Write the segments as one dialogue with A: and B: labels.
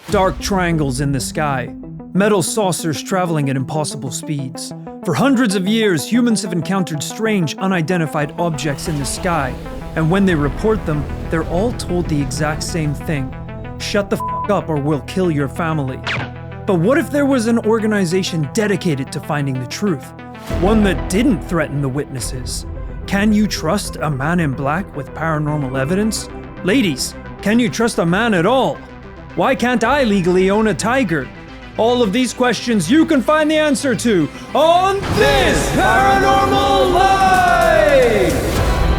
A: dark triangles in the sky, metal saucers traveling at impossible speeds. For hundreds of years, humans have encountered strange, unidentified objects in the sky, and when they report them, they're all told the exact same thing. Shut the f*** up or we'll kill your family. But what if there was an organization dedicated to finding the truth? One that didn't threaten the witnesses? Can you trust a man in black with paranormal evidence? Ladies, can you trust a man at all? Why can't I legally own a tiger? All of these questions you can find the answer to on This Paranormal Life!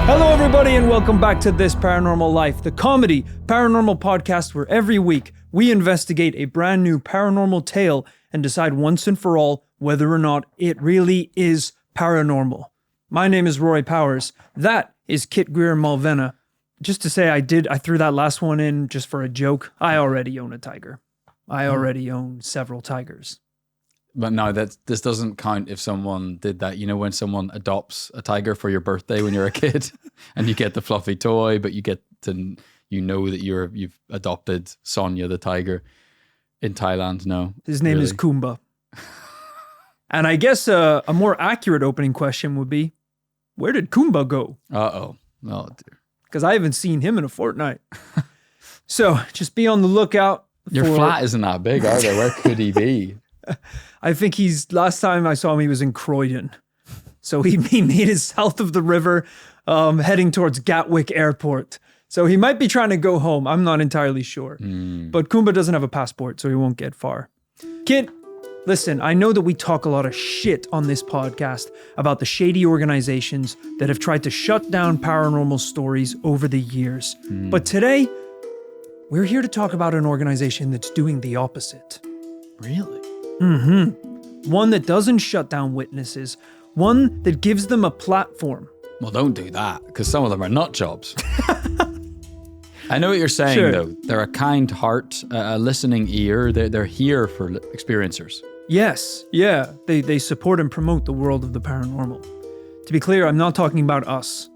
A: Hello everybody and welcome back to This Paranormal Life, the comedy paranormal podcast where every week we investigate a brand new paranormal tale and decide once and for all whether or not it really is paranormal. My name is Roy Powers. That is Kit Greer-Malvena. Just to say I threw that last one in just for a joke. I already own a tiger. I already own several tigers.
B: But no, this doesn't count if someone did that. You know, when someone adopts a tiger for your birthday when you're a kid and you get the fluffy toy, but you get to, you know that you've adopted Sonia the tiger in Thailand. No.
A: His name is Kumba. And I guess a more accurate opening question would be, where did Kumba go?
B: Uh-oh. Oh, dear.
A: Because I haven't seen him in a fortnight. So just be on the lookout.
B: Your flat isn't that big, are they? Where could he be?
A: I think last time I saw him, he was in Croydon. So he made it south of the river, heading towards Gatwick Airport. So he might be trying to go home. I'm not entirely sure. But Kumba doesn't have a passport, so he won't get far. Kid, listen, I know that we talk a lot of shit on this podcast about the shady organizations that have tried to shut down paranormal stories over the years. But today, we're here to talk about an organization that's doing the opposite.
B: Really?
A: One that doesn't shut down witnesses. One that gives them a platform.
B: Well, don't do that, because some of them are nut jobs. I know what you're saying,
A: Sure.
B: though. They're a kind heart, a listening ear. They're here for experiencers.
A: Yes, yeah, they support and promote the world of the paranormal. To be clear, I'm not talking about us.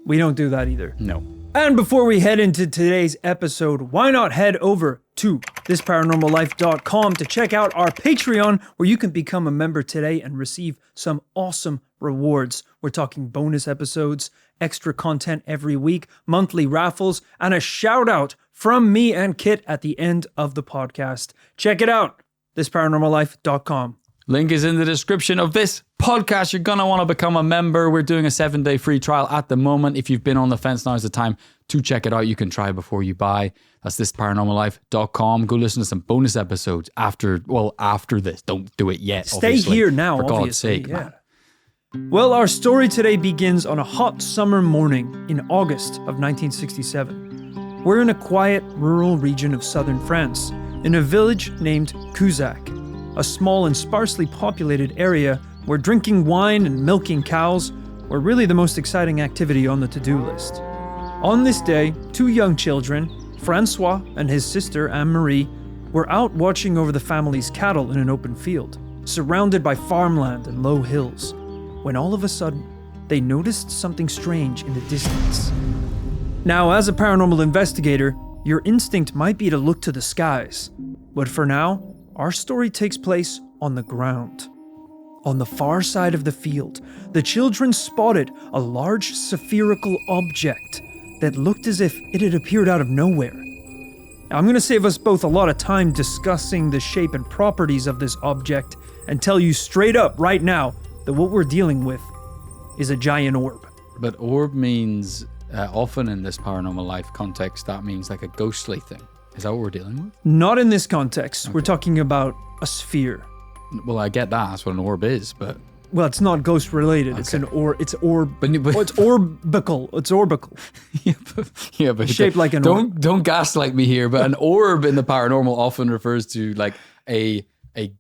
A: We don't do that either.
B: No.
A: And before we head into today's episode, why not head over to thisparanormallife.com to check out our Patreon, where you can become a member today and receive some awesome rewards. We're talking bonus episodes, extra content every week, monthly raffles, and a shout out from me and Kit at the end of the podcast. Check it out, thisparanormallife.com.
B: Link is in the description of this podcast. You're going to want to become a member. We're doing a 7-day free trial at the moment. If you've been on the fence, now's the time to check it out. You can try before you buy. That's thisparanormallife.com. Go listen to some bonus episodes after this. Don't do it yet.
A: Stay here now,
B: for God's
A: obviously.
B: sake, man.
A: Well, our story today begins on a hot summer morning in August of 1967. We're in a quiet, rural region of southern France, in a village named Kuzac, a small and sparsely populated area where drinking wine and milking cows were really the most exciting activity on the to-do list. On this day, two young children, Francois and his sister Anne-Marie, were out watching over the family's cattle in an open field, surrounded by farmland and low hills, when all of a sudden, they noticed something strange in the distance. Now, as a paranormal investigator, your instinct might be to look to the skies, but for now, our story takes place on the ground. On the far side of the field, the children spotted a large spherical object that looked as if it had appeared out of nowhere. Now, I'm going to save us both a lot of time discussing the shape and properties of this object and tell you straight up right now that what we're dealing with is a giant orb.
B: But orb means, often in this paranormal life context, that means like a ghostly thing. Is that what we're dealing with?
A: Not in this context. Okay. We're talking about a sphere.
B: Well, I get that. That's what an orb is, but...
A: Well, it's not ghost related. Okay. It's orbical. It's orbical.
B: yeah, but
A: shaped like an orb.
B: Don't gaslight me here, but an orb in the paranormal often refers to like a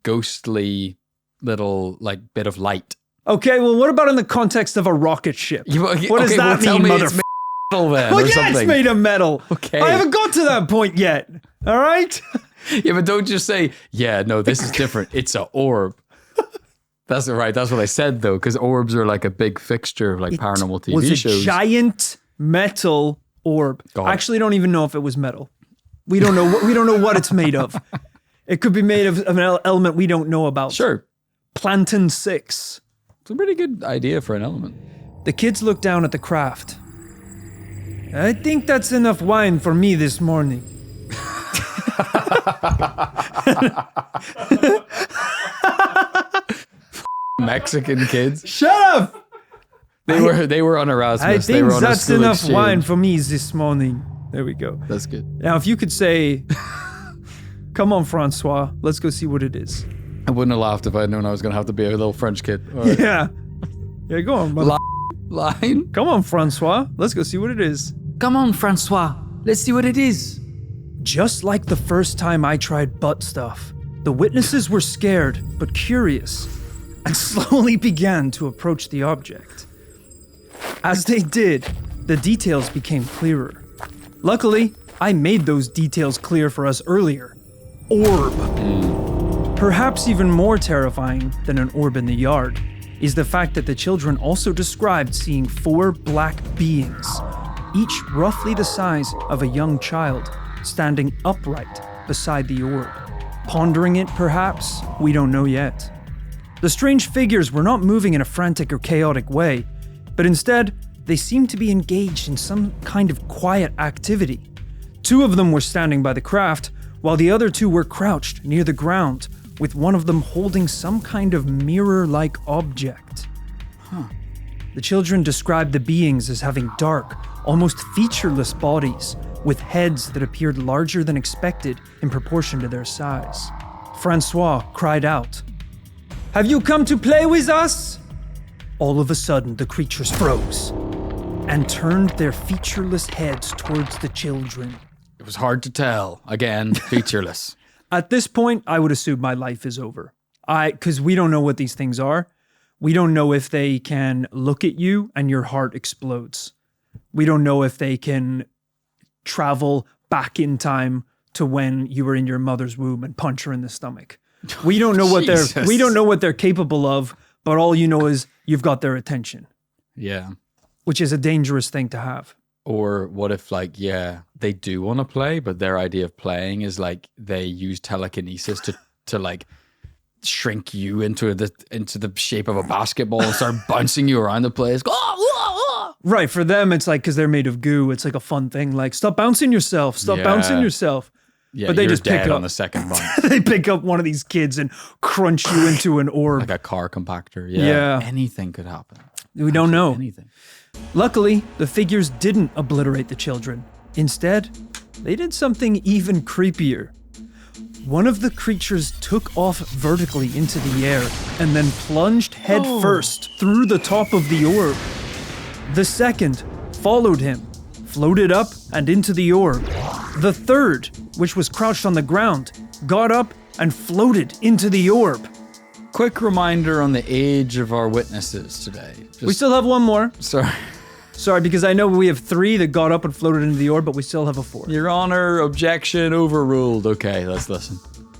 B: ghostly little like bit of light.
A: Okay, well, what about in the context of a rocket ship? What does that mean,
B: motherfucker? Then,
A: well, yeah, it's made of metal.
B: Okay.
A: I haven't got to that point yet. All right?
B: Yeah, but don't just say, yeah, no, this is different. It's an orb. That's right. That's what I said, though, because orbs are like a big fixture of like paranormal TV shows.
A: It was a giant metal orb. I actually don't even know if it was metal. We don't know what it's made of. It could be made of an element we don't know about.
B: Sure.
A: Plantain 6.
B: It's a pretty good idea for an element.
A: The kids look down at the craft. I think that's enough wine for me this morning.
B: Mexican kids.
A: Shut up!
B: They were on Erasmus.
A: I
B: They
A: think
B: were on a
A: that's
B: school
A: enough
B: exchange.
A: wine for me this morning. There we go.
B: That's good.
A: Now, if you could say, come on, Francois, let's go see what it is.
B: I wouldn't have laughed if I had known I was going to have to be a little French kid. All right.
A: Yeah. Yeah, go on.
B: Line.
A: Come on, Francois. Let's go see what it is.
B: Come on, Francois. Let's see what it is.
A: Just like the first time I tried butt stuff, the witnesses were scared but curious and slowly began to approach the object. As they did, the details became clearer. Luckily, I made those details clear for us earlier. Orb. Perhaps even more terrifying than an orb in the yard is the fact that the children also described seeing 4 black beings, each roughly the size of a young child, standing upright beside the orb. Pondering it, perhaps? We don't know yet. The strange figures were not moving in a frantic or chaotic way, but instead, they seemed to be engaged in some kind of quiet activity. 2 of them were standing by the craft, while the other 2 were crouched near the ground, with one of them holding some kind of mirror-like object. The children described the beings as having dark, almost featureless bodies, with heads that appeared larger than expected in proportion to their size. Francois cried out, "Have you come to play with us?" All of a sudden, the creatures froze and turned their featureless heads towards the children.
B: It was hard to tell. Again, featureless.
A: At this point, I would assume my life is over. Because we don't know what these things are. We don't know if they can look at you and your heart explodes. We don't know if they can travel back in time to when you were in your mother's womb and punch her in the stomach. We don't know what they're capable of, but all you know is you've got their attention.
B: Yeah.
A: Which is a dangerous thing to have.
B: Or what if, like, yeah, they do want to play, but their idea of playing is like they use telekinesis to like shrink you into the shape of a basketball and start bouncing you around the place.
A: Right, for them, it's like, because they're made of goo, it's like a fun thing. Like, stop bouncing yourself. Stop bouncing yourself.
B: Yeah,
A: but they
B: you're
A: just pick
B: dead
A: up
B: on the second bounce.
A: They pick up one of these kids and crunch you into an orb.
B: Like a car compactor.
A: Yeah.
B: Anything could happen.
A: We don't know.
B: Anything.
A: Luckily, the figures didn't obliterate the children. Instead, they did something even creepier. One of the creatures took off vertically into the air and then plunged head first through the top of the orb. The second followed him, floated up and into the orb. The third, which was crouched on the ground, got up and floated into the orb.
B: Quick reminder on the age of our witnesses today.
A: We still have one more.
B: Sorry,
A: because I know we have 3 that got up and floated into the orb, but we still have a 4th.
B: Your Honor, objection overruled. Okay, let's listen.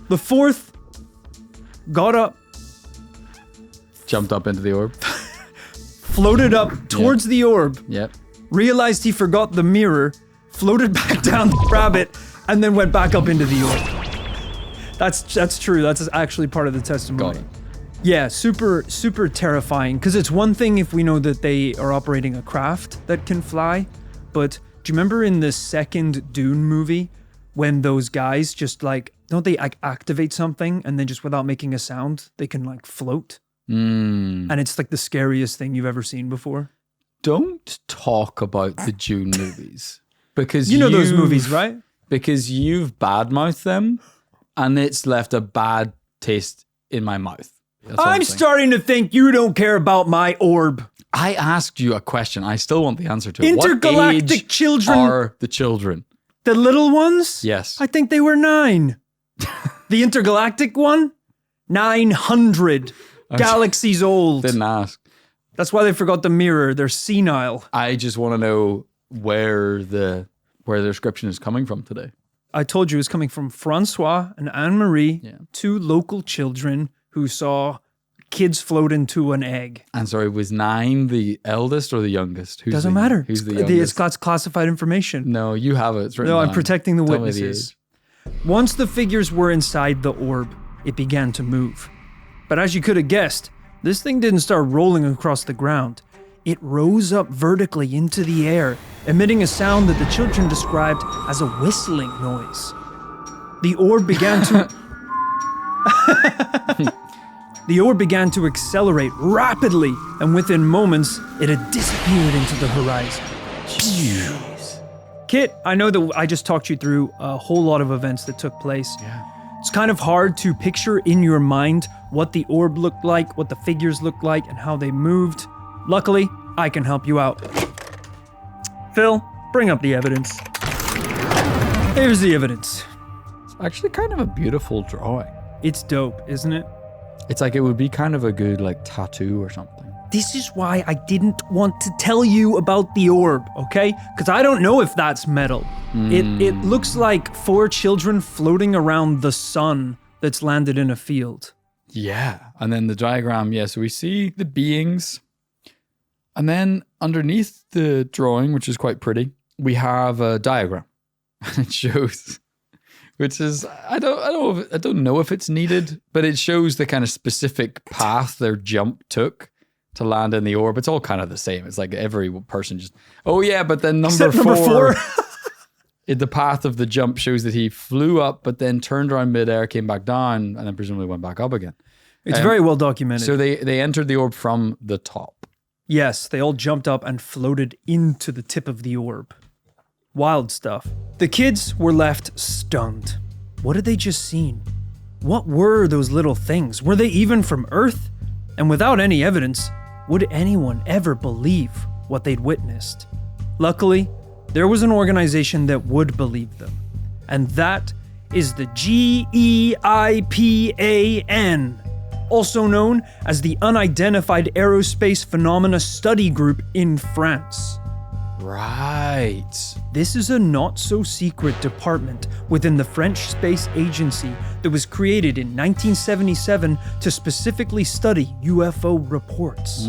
A: The 4th got up,
B: Jumped up into the orb.
A: floated up towards the orb,
B: Yep.
A: realized he forgot the mirror, floated back down the rabbit, and then went back up into the orb. That's true. That's actually part of the testimony.
B: Got it.
A: Yeah, super terrifying. Because it's one thing if we know that they are operating a craft that can fly, but do you remember in the second Dune movie when those guys just like, don't they activate something and then just without making a sound, they can like float? And it's like the scariest thing you've ever seen before.
B: Don't talk about the Dune movies. Because
A: You know those movies, right?
B: Because you've badmouthed them and it's left a bad taste in my mouth.
A: I'm starting to think you don't care about my orb.
B: I asked you a question. I still want the answer to it.
A: Intergalactic
B: what age
A: children.
B: are the children?
A: The little ones?
B: Yes.
A: I think they were 9. The intergalactic one? 900 galaxies old.
B: Didn't ask.
A: That's why they forgot the mirror. They're senile.
B: I just want to know where the description is coming from today.
A: I told you it's coming from Francois and Anne-Marie, 2 local children who saw kids float into an egg.
B: And sorry, was 9 the eldest or the youngest?
A: Doesn't matter.
B: Who's the youngest?
A: It's classified information.
B: No, you have it. It's written
A: No, I'm
B: down.
A: protecting the
B: Tell me the
A: witnesses. Once the figures were inside the orb, it began to move. But as you could have guessed, this thing didn't start rolling across the ground. It rose up vertically into the air, emitting a sound that the children described as a whistling noise. The orb began to... The orb began to accelerate rapidly, and within moments, it had disappeared into the horizon. Jeez. Kit, I know that I just talked you through a whole lot of events that took place.
B: Yeah.
A: It's kind of hard to picture in your mind what the orb looked like, what the figures looked like, and how they moved. Luckily, I can help you out. Phil, bring up the evidence. Here's the evidence.
B: It's actually kind of a beautiful drawing.
A: It's dope, isn't it?
B: It's like it would be kind of a good like tattoo or something.
A: This is why I didn't want to tell you about the orb, okay? Because I don't know if that's metal. It looks like 4 children floating around the sun that's landed in a field.
B: Yeah. And then the diagram, so we see the beings. And then underneath the drawing, which is quite pretty, we have a diagram. And it shows, which is, I don't know if it's needed, but it shows the kind of specific path their jump took to land in the orb. It's all kind of the same. It's like every person just, but then number four. The path of the jump shows that he flew up, but then turned around midair, came back down, and then presumably went back up again.
A: It's very well documented.
B: So they entered the orb from the top.
A: Yes, they all jumped up and floated into the tip of the orb. Wild stuff. The kids were left stunned. What had they just seen? What were those little things? Were they even from Earth? And without any evidence, would anyone ever believe what they'd witnessed? Luckily, there was an organization that would believe them. And that is the GEIPAN, also known as the Unidentified Aerospace Phenomena Study Group in France.
B: Right.
A: This is a not-so-secret department within the French Space Agency that was created in 1977 to specifically study UFO reports.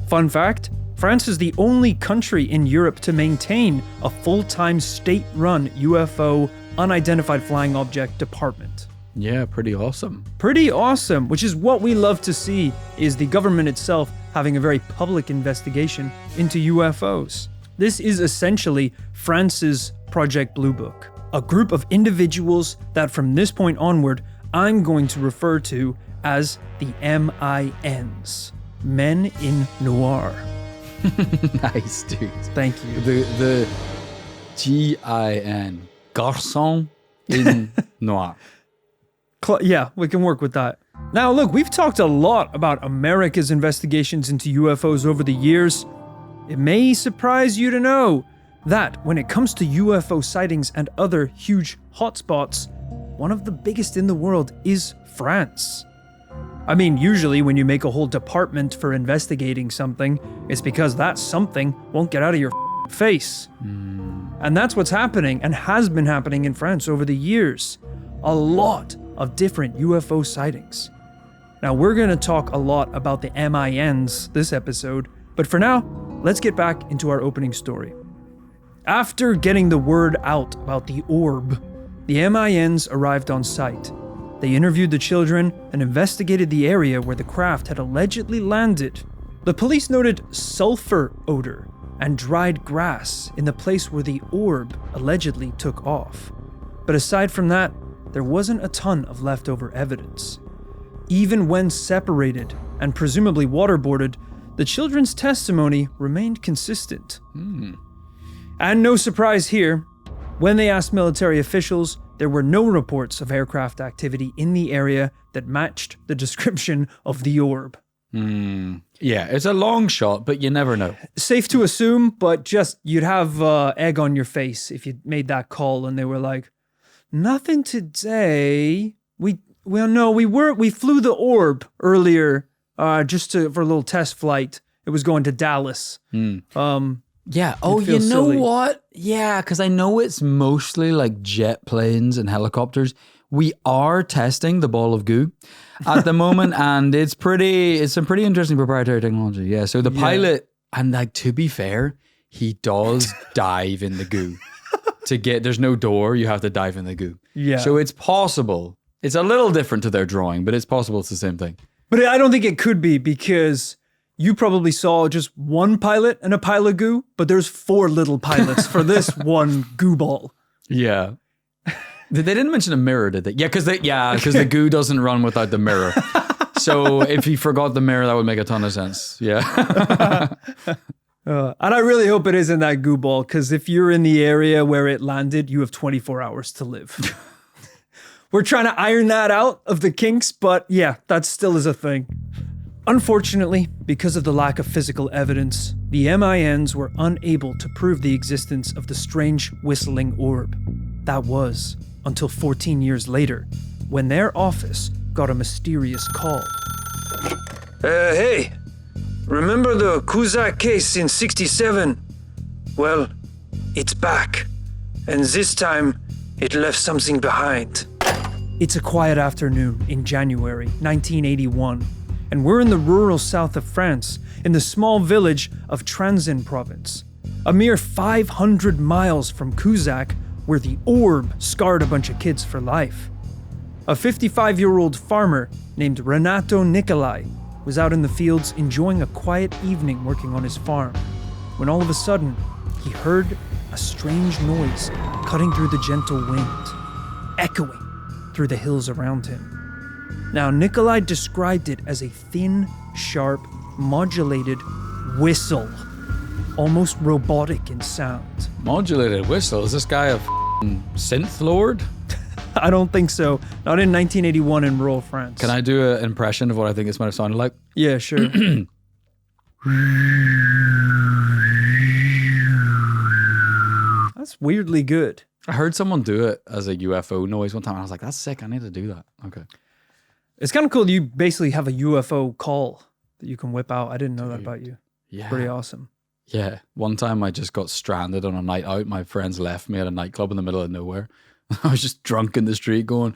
A: Fun fact, France is the only country in Europe to maintain a full-time state-run UFO unidentified flying object department.
B: Yeah, pretty awesome.
A: Pretty awesome, which is what we love to see, is the government itself having a very public investigation into UFOs. This is essentially France's Project Blue Book, a group of individuals that from this point onward, I'm going to refer to as the MINs, Men in Noir.
B: Nice, dude.
A: Thank you.
B: The GIN, Garçon in Noir.
A: Yeah, we can work with that. Now look, we've talked a lot about America's investigations into UFOs over the years. It may surprise you to know that when it comes to UFO sightings and other huge hotspots, one of the biggest in the world is France. I mean, usually when you make a whole department for investigating something, it's because that something won't get out of your face. And that's what's happening and has been happening in France over the years. A lot of different UFO sightings. Now, we're going to talk a lot about the MINs this episode, but for now, let's get back into our opening story. After getting the word out about the orb, the MINs arrived on site. They interviewed the children and investigated the area where the craft had allegedly landed. The police noted sulfur odor and dried grass in the place where the orb allegedly took off. But aside from that, there wasn't a ton of leftover evidence. Even when separated and presumably waterboarded, the children's testimony remained consistent. And no surprise here, when they asked military officials, there were no reports of aircraft activity in the area that matched the description of the orb.
B: Yeah, it's a long shot, but you never know.
A: Safe to assume, but just you'd have egg on your face if you made that call and they were like, nothing today. We flew the orb earlier for a little test flight. It was going to Dallas.
B: Yeah. Oh, you know
A: silly.
B: what? Yeah, because I know it's mostly like jet planes and helicopters. We are testing the ball of goo at the moment, and it's some pretty interesting proprietary technology. Yeah. So the pilot, and like to be fair, he does dive in the goo there's no door. You have to dive in the goo.
A: Yeah.
B: So it's possible. It's a little different to their drawing, but it's possible it's the same thing.
A: But I don't think it could be because you probably saw just one pilot and a pile of goo, but there's 4 little pilots for this one goo ball.
B: Yeah. They didn't mention a mirror, did they? Yeah, because the goo doesn't run without the mirror. So if he forgot the mirror, that would make a ton of sense. Yeah.
A: And I really hope it isn't that goo ball, because if you're in the area where it landed, you have 24 hours to live. We're trying to iron that out of the kinks, but yeah, that still is a thing. Unfortunately, because of the lack of physical evidence, the MINs were unable to prove the existence of the strange whistling orb. That was until 14 years later, when their office got a mysterious call.
C: Hey, remember the Kuzac case in 67? Well, it's back. And this time, it left something behind.
A: It's a quiet afternoon in January 1981, and we're in the rural south of France, in the small village of Trans-en-Provence, a mere 500 miles from Kuzac, where the orb scarred a bunch of kids for life. A 55-year-old farmer named Renato Nicolai was out in the fields enjoying a quiet evening working on his farm, when all of a sudden, he heard a strange noise cutting through the gentle wind, echoing through the hills around him. Now, Nikolai described it as a thin, sharp, modulated whistle, almost robotic in sound.
B: Modulated whistle? Is this guy a synth lord?
A: I don't think so. Not in 1981 in rural France.
B: Can I do an impression of what I think this might have sounded like?
A: Yeah, sure. That's weirdly good.
B: I heard someone do it as a UFO noise one time. I was like, that's sick. I need to do that. Okay.
A: It's kind of cool. You basically have a UFO call that you can whip out. I didn't know that about you.
B: Yeah.
A: Pretty awesome.
B: Yeah. One time I just got stranded on a night out. My friends left me at a nightclub in the middle of nowhere. I was just drunk in the street going,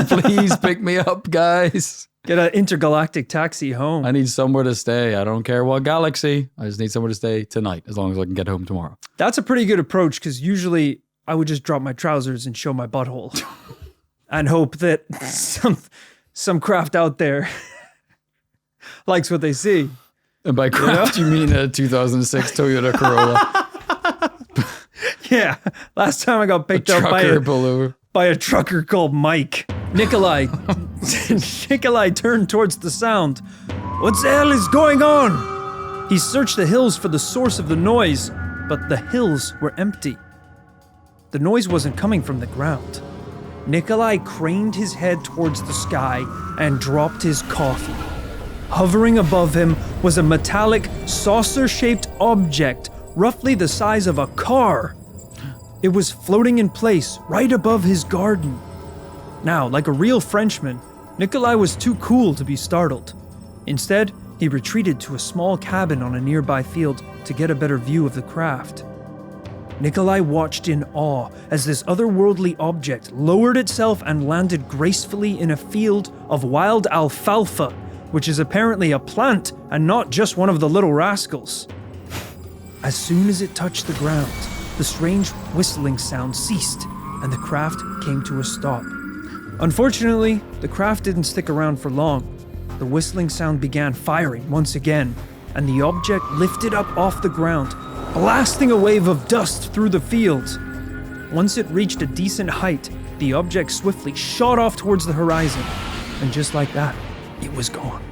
B: please pick me up, guys.
A: Get an intergalactic taxi home.
B: I need somewhere to stay. I don't care what galaxy. I just need somewhere to stay tonight, as long as I can get home tomorrow.
A: That's a pretty good approach, because usually I would just drop my trousers and show my butthole and hope that some craft out there likes what they see.
B: And by craft, you mean a 2006 Toyota Corolla.
A: Yeah, last time I got picked up by a trucker called Mike. Nikolai turned towards the sound. What the hell is going on? He searched the hills for the source of the noise, but the hills were empty. The noise wasn't coming from the ground. Nikolai craned his head towards the sky and dropped his coffee. Hovering above him was a metallic, saucer-shaped object, roughly the size of a car. It was floating in place right above his garden. Now, like a real Frenchman, Nikolai was too cool to be startled. Instead, he retreated to a small cabin on a nearby field to get a better view of the craft. Nikolai watched in awe as this otherworldly object lowered itself and landed gracefully in a field of wild alfalfa, which is apparently a plant and not just one of the little rascals. As soon as it touched the ground, the strange whistling sound ceased, and the craft came to a stop. Unfortunately, the craft didn't stick around for long. The whistling sound began firing once again, and the object lifted up off the ground, blasting a wave of dust through the field. Once it reached a decent height, the object swiftly shot off towards the horizon, and just like that, it was gone.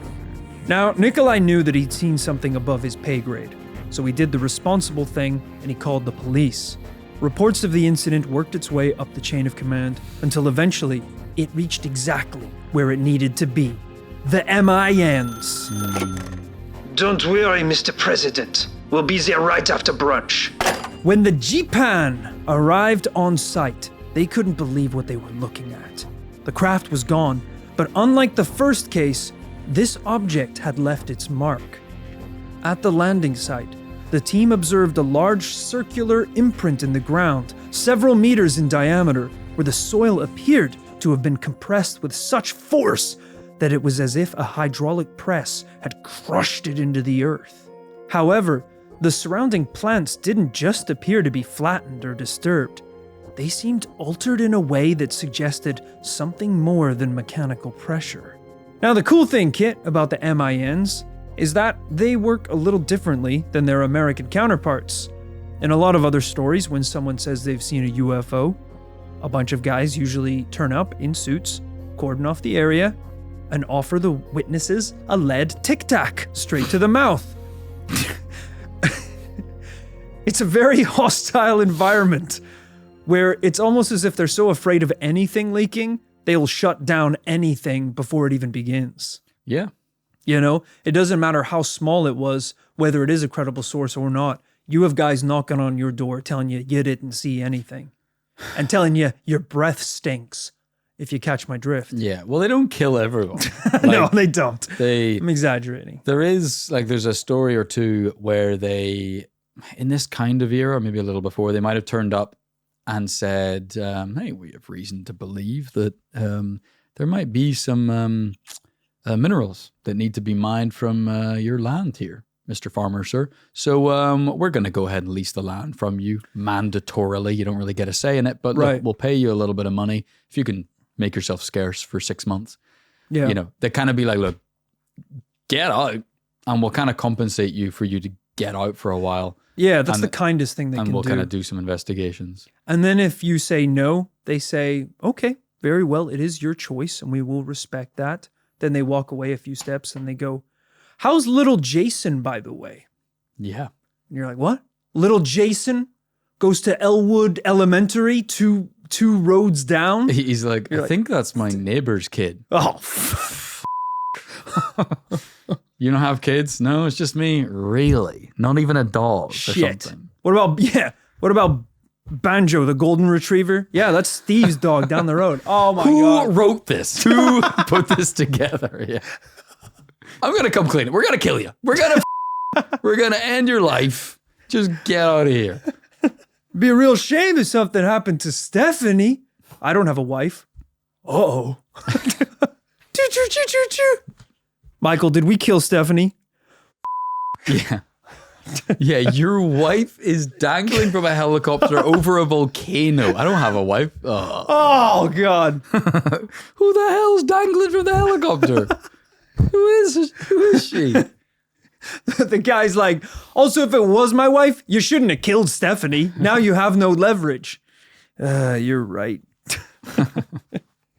A: Now, Nikolai knew that he'd seen something above his pay grade, so he did the responsible thing and he called the police. Reports of the incident worked its way up the chain of command until eventually it reached exactly where it needed to be. The MINs.
C: Don't worry, Mr. President. We'll be there right after brunch.
A: When the GEPAN arrived on site, they couldn't believe what they were looking at. The craft was gone, but unlike the first case, this object had left its mark. At the landing site, the team observed a large circular imprint in the ground, several meters in diameter, where the soil appeared to have been compressed with such force that it was as if a hydraulic press had crushed it into the earth. However, The surrounding plants didn't just appear to be flattened or disturbed. They seemed altered in a way that suggested something more than mechanical pressure. Now, the cool thing, Kit, about the MINs is that they work a little differently than their American counterparts. In a lot of other stories, when someone says they've seen a UFO, a bunch of guys usually turn up in suits, cordon off the area, and offer the witnesses a lead Tic Tac straight to the mouth. It's a very hostile environment where it's almost as if they're so afraid of anything leaking, they'll shut down anything before it even begins.
B: Yeah.
A: You know, it doesn't matter how small it was, whether it is a credible source or not. You have guys knocking on your door telling you didn't see anything and telling you your breath stinks, if you catch my drift.
B: Yeah. Well, they don't kill everyone.
A: No, they don't.
B: They.
A: I'm exaggerating.
B: There's a story or two where they, in this kind of era, maybe a little before, they might have turned up and said, hey, we have reason to believe that there might be some minerals that need to be mined from your land here, Mr. Farmer, sir. So we're going to go ahead and lease the land from you mandatorily. You don't really get a say in it, but look, we'll pay you a little bit of money if you can make yourself scarce for 6 months.
A: Yeah.
B: You know, they kind of be like, look, get out and we'll kind of compensate you for you to get out for a while.
A: Yeah, that's the kindest thing they can do.
B: And we'll kind of do some investigations.
A: And then if you say no, they say, okay, very well, it is your choice and we will respect that. Then they walk away a few steps and they go, how's little Jason, by the way?
B: Yeah.
A: And you're like, what? Little Jason goes to Elwood Elementary, two roads down?
B: He's like, I think that's my neighbor's kid.
A: Oh,
B: You don't have kids? No, it's just me. Really? Not even a dog
A: shit.
B: or something.
A: What about Banjo, the golden retriever? Yeah, that's Steve's dog down the road. Oh my God.
B: Who wrote this? Who put this together? Yeah. I'm going to come clean it. We're going to kill you. We're going to end your life. Just get out of here.
A: Be a real shame if something happened to Stephanie. I don't have a wife. Uh-oh. Michael, did we kill Stephanie?
B: Yeah. Yeah, your wife is dangling from a helicopter over a volcano. I don't have a wife.
A: Oh God.
B: Who the hell's dangling from the helicopter? Who is she?
A: The guy's like, also, if it was my wife, you shouldn't have killed Stephanie. Now you have no leverage. You're right.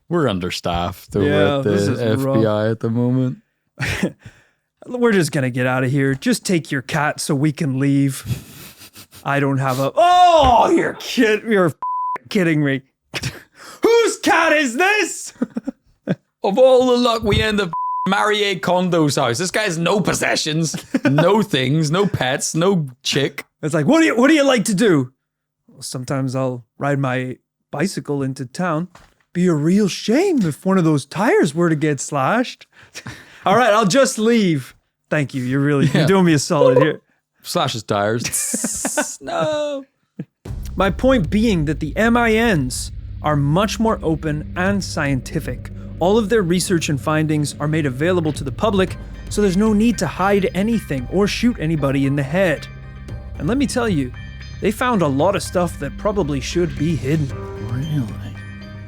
B: We're understaffed over at the FBI rough. At the moment.
A: We're just going to get out of here. Just take your cat so we can leave. I don't have a... Oh, you're kidding me. Whose cat is this?
B: Of all the luck, we end up Marie Kondo's house. This guy has no possessions, no things, no pets, no chick.
A: It's like, what do you like to do? Well, sometimes I'll ride my bicycle into town. Be a real shame if one of those tires were to get slashed. All right, I'll just leave. Thank you. You're doing me a solid here.
B: Slashes tires. No.
A: My point being that the MINs are much more open and scientific. All of their research and findings are made available to the public, so there's no need to hide anything or shoot anybody in the head. And let me tell you, they found a lot of stuff that probably should be hidden.
B: Really?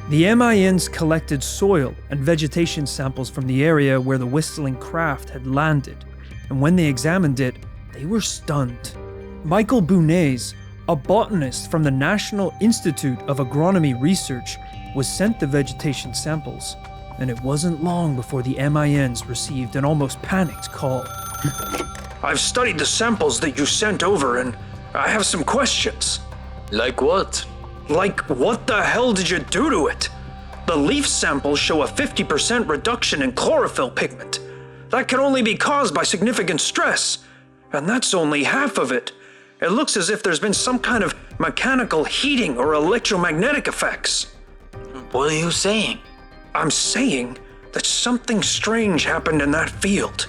A: The MINs collected soil and vegetation samples from the area where the whistling craft had landed, and when they examined it, they were stunned. Michael Bounez, a botanist from the National Institute of Agronomy Research, was sent the vegetation samples, and it wasn't long before the MINs received an almost panicked call.
C: I've studied the samples that you sent over, and I have some questions.
D: Like what?
C: Like, what the hell did you do to it? The leaf samples show a 50% reduction in chlorophyll pigment. That can only be caused by significant stress. And that's only half of it. It looks as if there's been some kind of mechanical heating or electromagnetic effects.
D: What are you saying?
C: I'm saying that something strange happened in that field.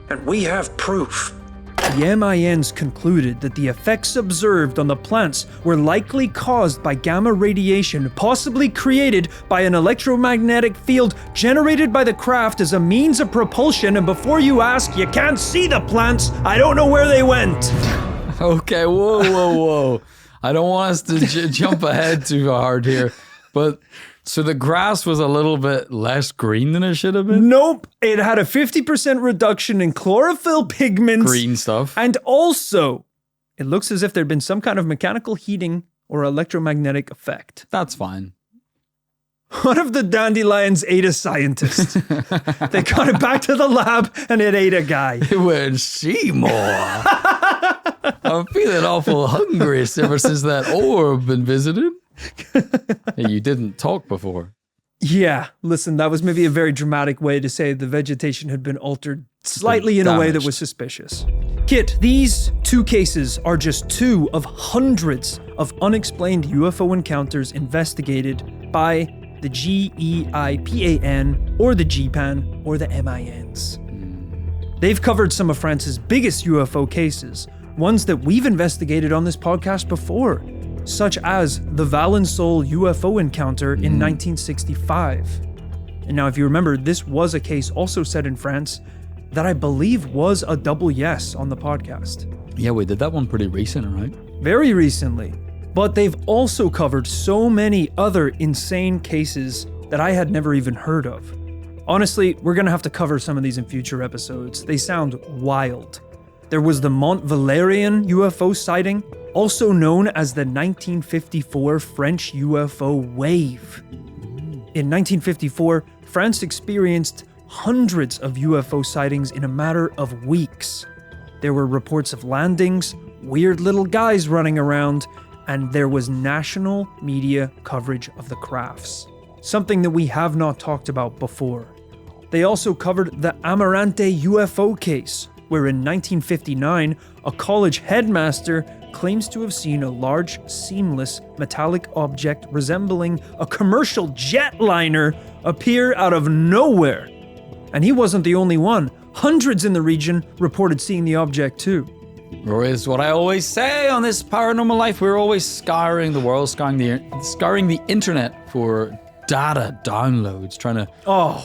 C: And we have proof.
A: The MINs concluded that the effects observed on the plants were likely caused by gamma radiation, possibly created by an electromagnetic field generated by the craft as a means of propulsion, and before you ask, you can't see the plants. I don't know where they went.
B: Okay, whoa. I don't want us to jump ahead too hard here. But so the grass was a little bit less green than it should have been?
A: Nope. It had a 50% reduction in chlorophyll pigments.
B: Green stuff.
A: And also, it looks as if there'd been some kind of mechanical heating or electromagnetic effect.
B: That's fine.
A: One of the dandelions ate a scientist. They got it back to the lab and it ate a guy.
B: It went, Seymour. I'm feeling awful hungry ever since that orb been visited. Hey, you didn't talk before.
A: Yeah, listen, that was maybe a very dramatic way to say the vegetation had been altered slightly in a way that was suspicious. Kit, these two cases are just two of hundreds of unexplained UFO encounters investigated by the GEIPAN or the GEPAN or the MINs. They've covered some of France's biggest UFO cases, ones that we've investigated on this podcast before, such as the Valençol UFO encounter in 1965. And now, if you remember, this was a case also set in France that I believe was a double yes on the podcast.
B: Yeah, we did that one pretty recent, right?
A: Very recently. But they've also covered so many other insane cases that I had never even heard of. Honestly, we're gonna have to cover some of these in future episodes. They sound wild. There was the Mont Valérien UFO sighting, also known as the 1954 French UFO wave. In 1954, France experienced hundreds of UFO sightings in a matter of weeks. There were reports of landings, weird little guys running around, and there was national media coverage of the crafts, something that we have not talked about before. They also covered the Amarante UFO case, where in 1959, a college headmaster claims to have seen a large, seamless, metallic object resembling a commercial jetliner appear out of nowhere. And he wasn't the only one. Hundreds in the region reported seeing the object too.
B: Or is what I always say on this Paranormal Life, we're always scouring the world, scouring the internet for data downloads, trying to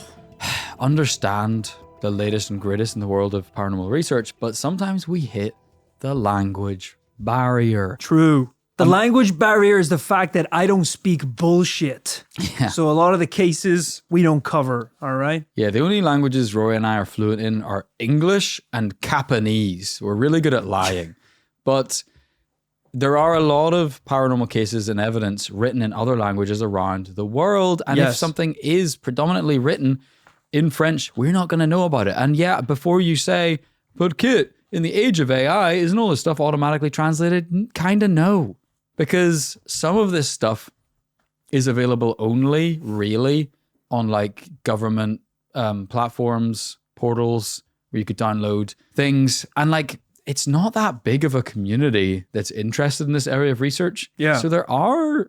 B: understand the latest and greatest in the world of paranormal research, but sometimes we hit the language barrier.
A: True. The language barrier is the fact that I don't speak bullshit.
B: Yeah.
A: So a lot of the cases we don't cover, all right?
B: Yeah, the only languages Rory and I are fluent in are English and Japanese. We're really good at lying. But there are a lot of paranormal cases and evidence written in other languages around the world. And if something is predominantly written in French, we're not going to know about it. And yeah, before you say, but Kit, in the age of AI, isn't all this stuff automatically translated? Kind of no. Because some of this stuff is available only really on like government platforms, portals where you could download things. And like, it's not that big of a community that's interested in this area of research.
A: Yeah.
B: So there are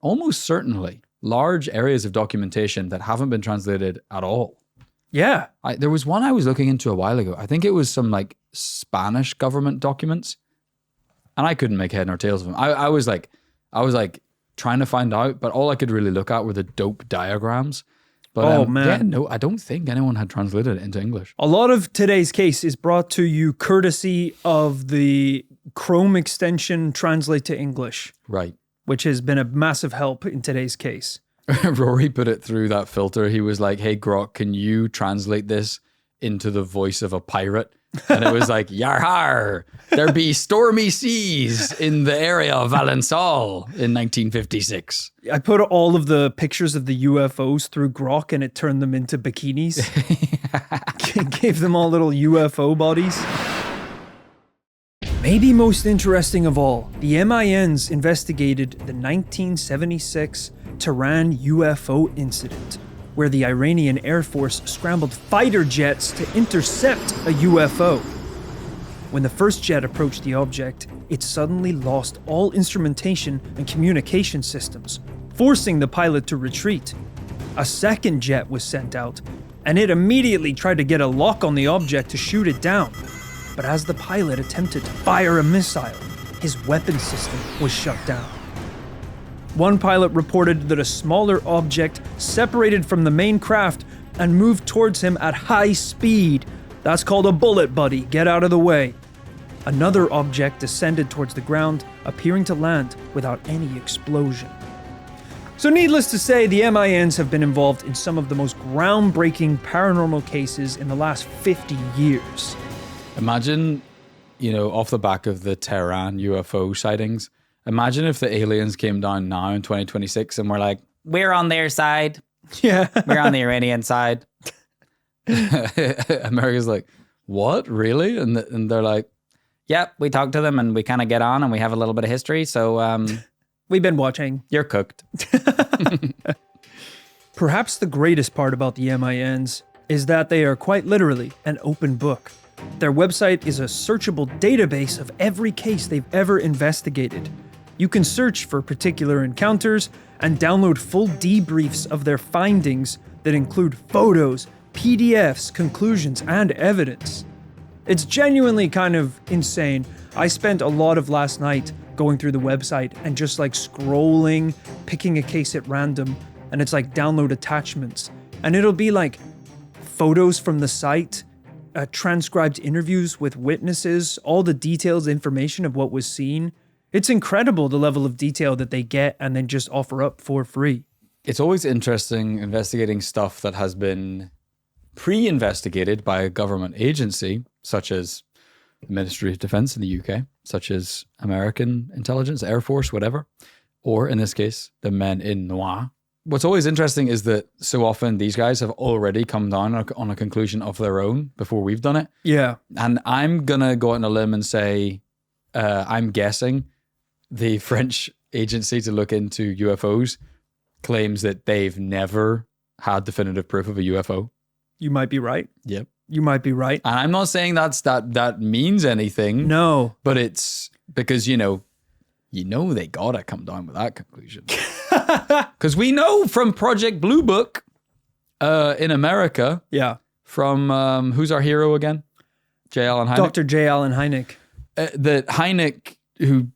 B: almost certainly large areas of documentation that haven't been translated at all.
A: Yeah.
B: There was one I was looking into a while ago. I think it was some like Spanish government documents. And I couldn't make head nor tails of them. I was like trying to find out, but all I could really look at were the dope diagrams. But yeah, no, I don't think anyone had translated it into English.
A: A lot of today's case is brought to you courtesy of the Chrome extension Translate to English.
B: Right.
A: Which has been a massive help in today's case.
B: Rory put it through that filter. He was like, hey, Grok, can you translate this into the voice of a pirate? And it was like, yar har, there be stormy seas in the area of Valençol in 1956.
A: I put all of the pictures of the UFOs through Grok and it turned them into bikinis. Gave them all little UFO bodies. Maybe most interesting of all, the MINs investigated the 1976 Tehran UFO incident, where the Iranian Air Force scrambled fighter jets to intercept a UFO. When the first jet approached the object, it suddenly lost all instrumentation and communication systems, forcing the pilot to retreat. A second jet was sent out, and it immediately tried to get a lock on the object to shoot it down. But as the pilot attempted to fire a missile, his weapon system was shut down. One pilot reported that a smaller object separated from the main craft and moved towards him at high speed. That's called a bullet buddy. Get out of the way. Another object descended towards the ground, appearing to land without any explosion. So needless to say, the MINs have been involved in some of the most groundbreaking paranormal cases in the last 50 years.
B: Imagine, off the back of the Tehran UFO sightings, imagine if the aliens came down now in 2026 and were like, we're on their side.
A: Yeah.
B: We're on the Iranian side. America's like, what? Really? And they're like, yep, we talked to them and we kind of get on and we have a little bit of history. So
A: We've been watching.
B: You're cooked.
A: Perhaps the greatest part about the MINs is that they are quite literally an open book. Their website is a searchable database of every case they've ever investigated. You can search for particular encounters and download full debriefs of their findings that include photos, PDFs, conclusions, and evidence. It's genuinely kind of insane. I spent a lot of last night going through the website and just like scrolling, picking a case at random, and it's like download attachments. And it'll be like photos from the site, transcribed interviews with witnesses, all the details, information of what was seen. It's incredible the level of detail that they get and then just offer up for free.
B: It's always interesting investigating stuff that has been pre-investigated by a government agency, such as the Ministry of Defense in the UK, such as American intelligence, Air Force, whatever, or in this case, the men in noir. What's always interesting is that so often these guys have already come down on a conclusion of their own before we've done it.
A: Yeah.
B: And I'm going to go out on a limb and say, I'm guessing the French agency to look into UFOs claims that they've never had definitive proof of a UFO.
A: You might be right.
B: Yep.
A: You might be right.
B: And I'm not saying that means anything.
A: No.
B: But it's because, they gotta come down with that conclusion. Because we know from Project Blue Book in America.
A: Yeah.
B: From, who's our hero again? J. Allen Hynek?
A: Dr. J. Allen Hynek.
B: That Hynek, who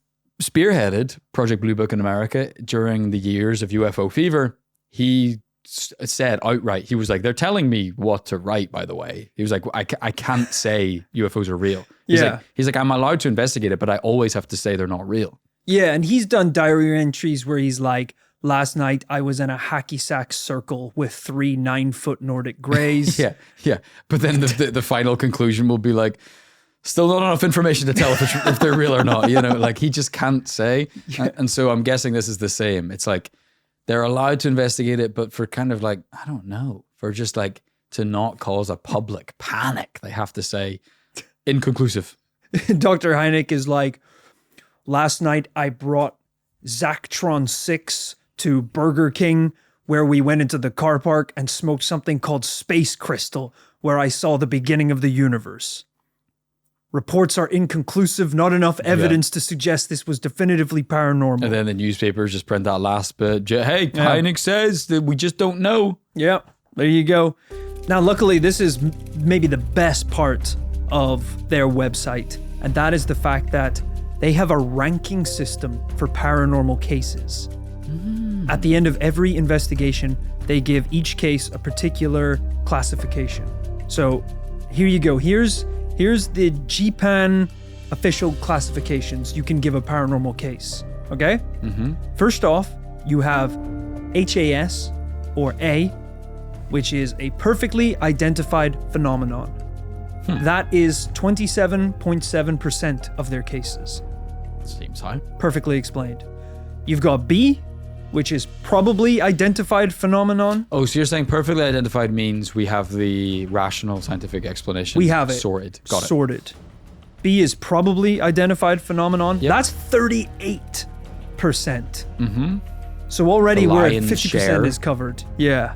B: spearheaded Project Blue Book in America during the years of UFO fever, he said outright, he was like, they're telling me what to write, by the way. He was like, I can't say UFOs are real. He's like, I'm allowed to investigate it, but I always have to say they're not real. Yeah,
A: and he's done diary entries where he's like, last night I was in a hacky sack circle with 3 9-foot Nordic Greys.
B: yeah. But then the final conclusion will be like, still not enough information to tell if they're real or not. Like he just can't say. Yeah. And so I'm guessing this is the same. It's like, they're allowed to investigate it, but for kind of like, I don't know, for just like to not cause a public panic, they have to say inconclusive.
A: Dr. Hynek is like, last night I brought Zactron 6 to Burger King, where we went into the car park and smoked something called Space Crystal, where I saw the beginning of the universe. Reports are inconclusive, not enough evidence to suggest this was definitively paranormal.
B: And then the newspapers just print that last bit. Hey, Hynek says that we just don't know.
A: Yeah, there you go. Now, luckily, this is maybe the best part of their website, and that is the fact that they have a ranking system for paranormal cases. At the end of every investigation, they give each case a particular classification. So here you go. Here's the GEPAN official classifications you can give a paranormal case, okay? Mm-hmm. First off, you have HAS, or A, which is a perfectly identified phenomenon. That is 27.7% of their cases.
B: Seems high.
A: Perfectly explained. You've got B, which is probably identified phenomenon.
B: Oh, so you're saying perfectly identified means we have the rational scientific explanation.
A: We have it.
B: Sorted. Got it.
A: Sorted. B is probably identified phenomenon.
B: Yep.
A: That's 38%.
B: Mm-hmm.
A: So already we're at 50%
B: share.
A: is covered. Yeah.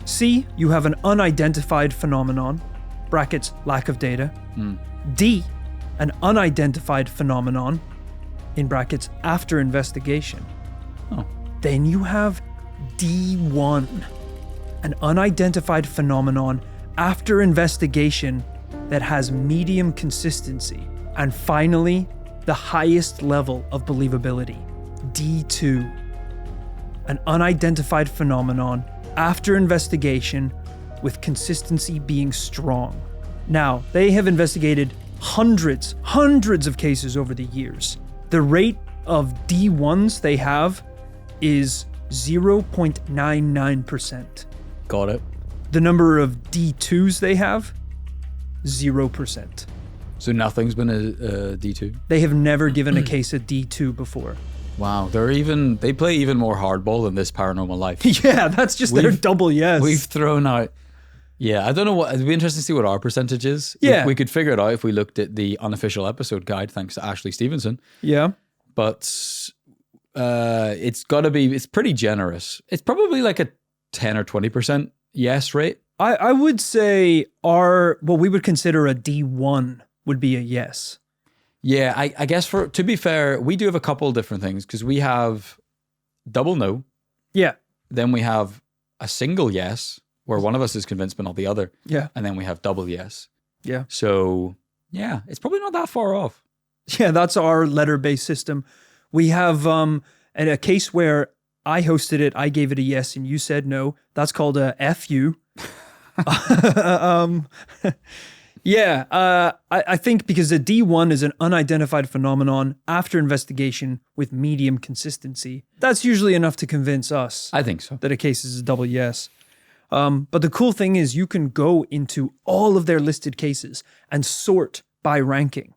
A: C, you have an unidentified phenomenon, brackets, lack of data. D, an unidentified phenomenon, in brackets, after investigation.
B: Oh.
A: Then you have D1, an unidentified phenomenon after investigation that has medium consistency. And finally, the highest level of believability, D2, an unidentified phenomenon after investigation with consistency being strong. Now, they have investigated hundreds of cases over the years. The rate of D1s they have is 0.99%.
B: Got it.
A: The number of D2s they have, 0%.
B: So nothing's been a D2?
A: They have never given a case a D2 before.
B: Wow, they play even more hardball than this Paranormal Life.
A: Yeah, that's just their double yes.
B: We've thrown out. Yeah, I don't know what. It'd be interesting to see what our percentage is.
A: Yeah.
B: We could figure it out if we looked at the unofficial episode guide, thanks to Ashley Stevenson.
A: Yeah.
B: But it's got to be, it's pretty generous. It's probably like a 10 or 20% yes rate.
A: I would say what we would consider a D1 would be a yes.
B: Yeah, I guess to be fair, we do have a couple of different things because we have double no.
A: Yeah.
B: Then we have a single yes, where one of us is convinced but not the other.
A: Yeah.
B: And then we have double yes.
A: Yeah.
B: So, yeah, it's probably not that far off.
A: Yeah, that's our letter-based system. We have a case where I hosted it, I gave it a yes, and you said no. That's called a FU. I think because a D1 is an unidentified phenomenon after investigation with medium consistency. That's usually enough to convince us.
B: I think so.
A: That a case is a double yes. But the cool thing is you can go into all of their listed cases and sort by ranking.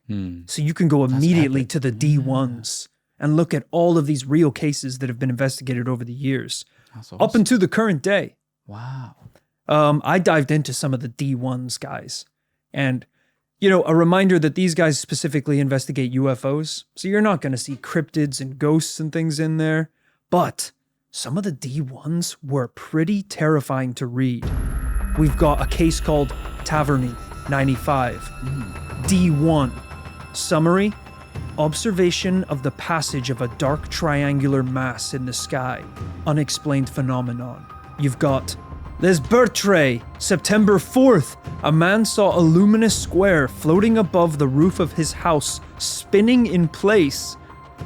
A: So you can go immediately to the D1s and look at all of these real cases that have been investigated over the years.
B: That's awesome.
A: Up until the current day.
B: Wow.
A: I dived into some of the D1s guys. And, a reminder that these guys specifically investigate UFOs. So you're not going to see cryptids and ghosts and things in there. But some of the D1s were pretty terrifying to read. We've got a case called Taverny 95. D1. Summary: observation of the passage of a dark triangular mass in the sky. Unexplained phenomenon. You've got Les Bertrets, September 4th. A man saw a luminous square floating above the roof of his house, spinning in place.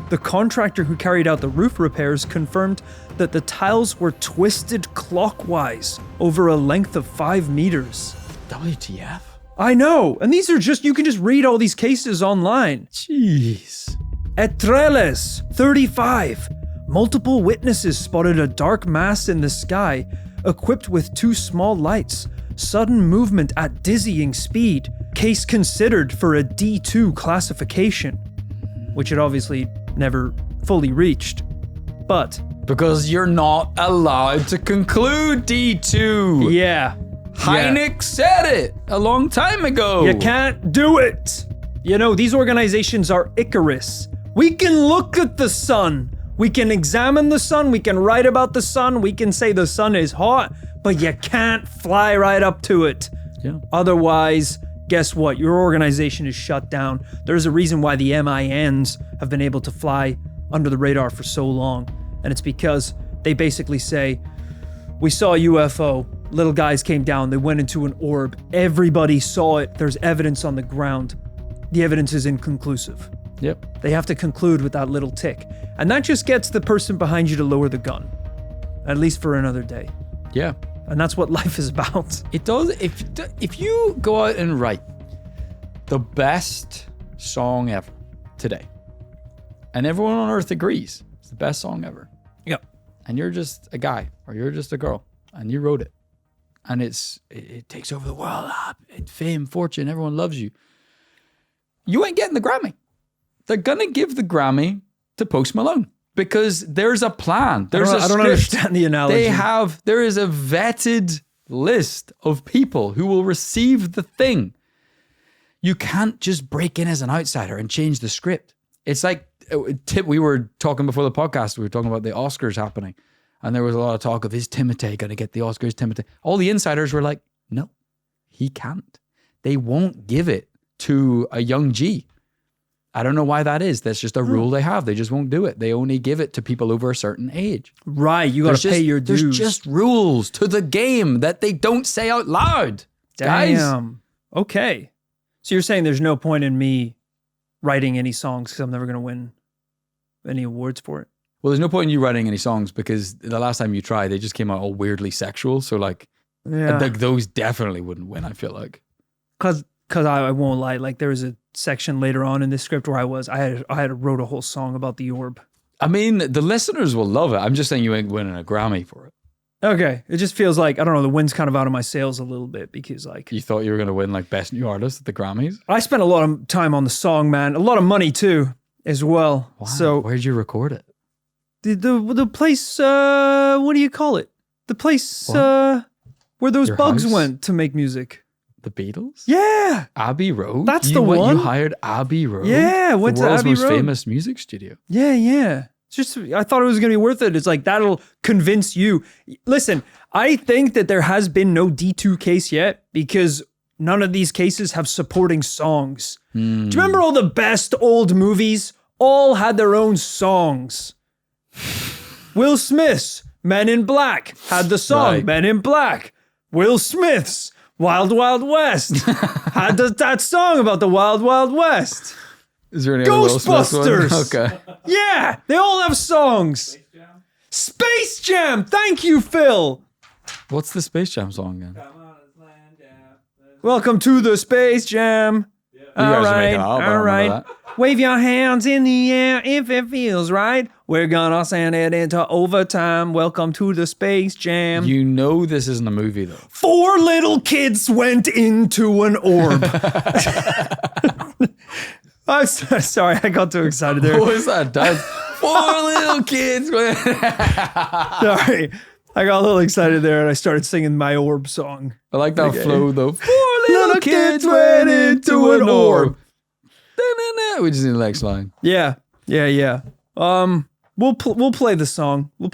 A: The contractor who carried out the roof repairs confirmed that the tiles were twisted clockwise over a length of 5 meters.
B: WTF?
A: I know, and these are you can just read all these cases online.
B: Jeez.
A: Etreles, 35. Multiple witnesses spotted a dark mass in the sky, equipped with 2 small lights. Sudden movement at dizzying speed. Case considered for a D2 classification, which it obviously never fully reached. But
B: Because you're not allowed to conclude D2.
A: yeah,
B: Hynek said it a long time ago.
A: you can't do it. These organizations are Icarus. We can look at the sun. We can examine the sun. We can write about the sun. We can say the sun is hot, but you can't fly right up to it.
B: Yeah.
A: Otherwise, guess what? Your organization is shut down. There's a reason why the MINs have been able to fly under the radar for so long. And it's because they basically say, we saw a UFO. Little guys came down. They went into an orb. Everybody saw it. There's evidence on the ground. The evidence is inconclusive.
B: Yep.
A: They have to conclude with that little tick. And that just gets the person behind you to lower the gun. At least for another day.
B: Yeah.
A: And that's what life is about.
B: It does. If you go out and write the best song ever today, and everyone on earth agrees it's the best song ever,
A: Yep.
B: and you're just a guy or you're just a girl and you wrote it, and it takes over the world, fame, fortune, everyone loves you, you ain't getting the Grammy. They're gonna give the Grammy to Post Malone. Because there's a plan. I
A: don't understand the analogy.
B: There is a vetted list of people who will receive the thing. You can't just break in as an outsider and change the script. It's like, we were talking before the podcast, we were talking about the Oscars happening. And there was a lot of talk of, is Timothée going to get the Oscars? Timothée. All the insiders were like, no, he can't. They won't give it to a young G. I don't know why that is. That's just a rule they have. They just won't do it. They only give it to people over a certain age.
A: Right, you got to pay your dues.
B: There's just rules to the game that they don't say out loud.
A: Damn.
B: Guys.
A: Okay. So you're saying there's no point in me writing any songs because I'm never going to win any awards for it?
B: Well, there's no point in you writing any songs because the last time you tried, they just came out all weirdly sexual. So those definitely wouldn't win, I feel like.
A: Because I won't lie, there was a section later on in this script where I had wrote a whole song about the orb.
B: I mean, the listeners will love it. I'm just saying you ain't winning a Grammy for it.
A: Okay. It just feels like, I don't know, the wind's kind of out of my sails a little bit because like...
B: You thought you were going to win like Best New Artist at the Grammys?
A: I spent a lot of time on the song, man. A lot of money too, as well.
B: Wow.
A: So
B: Where'd you record it?
A: the place, what do you call it? The place where those
B: Your
A: bugs
B: house?
A: went to make music.
B: The Beatles?
A: Yeah.
B: Abbey Road?
A: That's the one.
B: You hired Abbey Road?
A: Yeah, went
B: the
A: to
B: world's
A: Abbey
B: most
A: Road.
B: famous music studio.
A: Yeah. It's just, I thought it was going to be worth it. It's like, that'll convince you. Listen, I think that there has been no D2 case yet because none of these cases have supporting songs. Do you remember all the best old movies? All had their own songs. Will Smith's Men in Black had the song
B: Right.
A: Men in Black. Will Smith's Wild Wild West had that song about the Wild Wild West.
B: Is there any other Will Smith one?
A: Ghostbusters.
B: Okay.
A: Yeah, they all have songs. Space Jam. Thank you, Phil.
B: What's the Space Jam song again?
A: Welcome to the Space Jam.
B: guys are making it up, I don't remember
A: Wave your hands in the air if it feels right. We're gonna send it into overtime. Welcome to the Space Jam.
B: You know this isn't a movie though.
A: 4 little kids went into an orb. I'm sorry, I got too excited there.
B: What was that, Dad? 4 little kids.
A: Sorry. I got a little excited there and I started singing my orb song.
B: I like that flow though. 4
A: Little kids went into an orb.
B: We just need the next line.
A: Yeah. We'll play the song.
B: The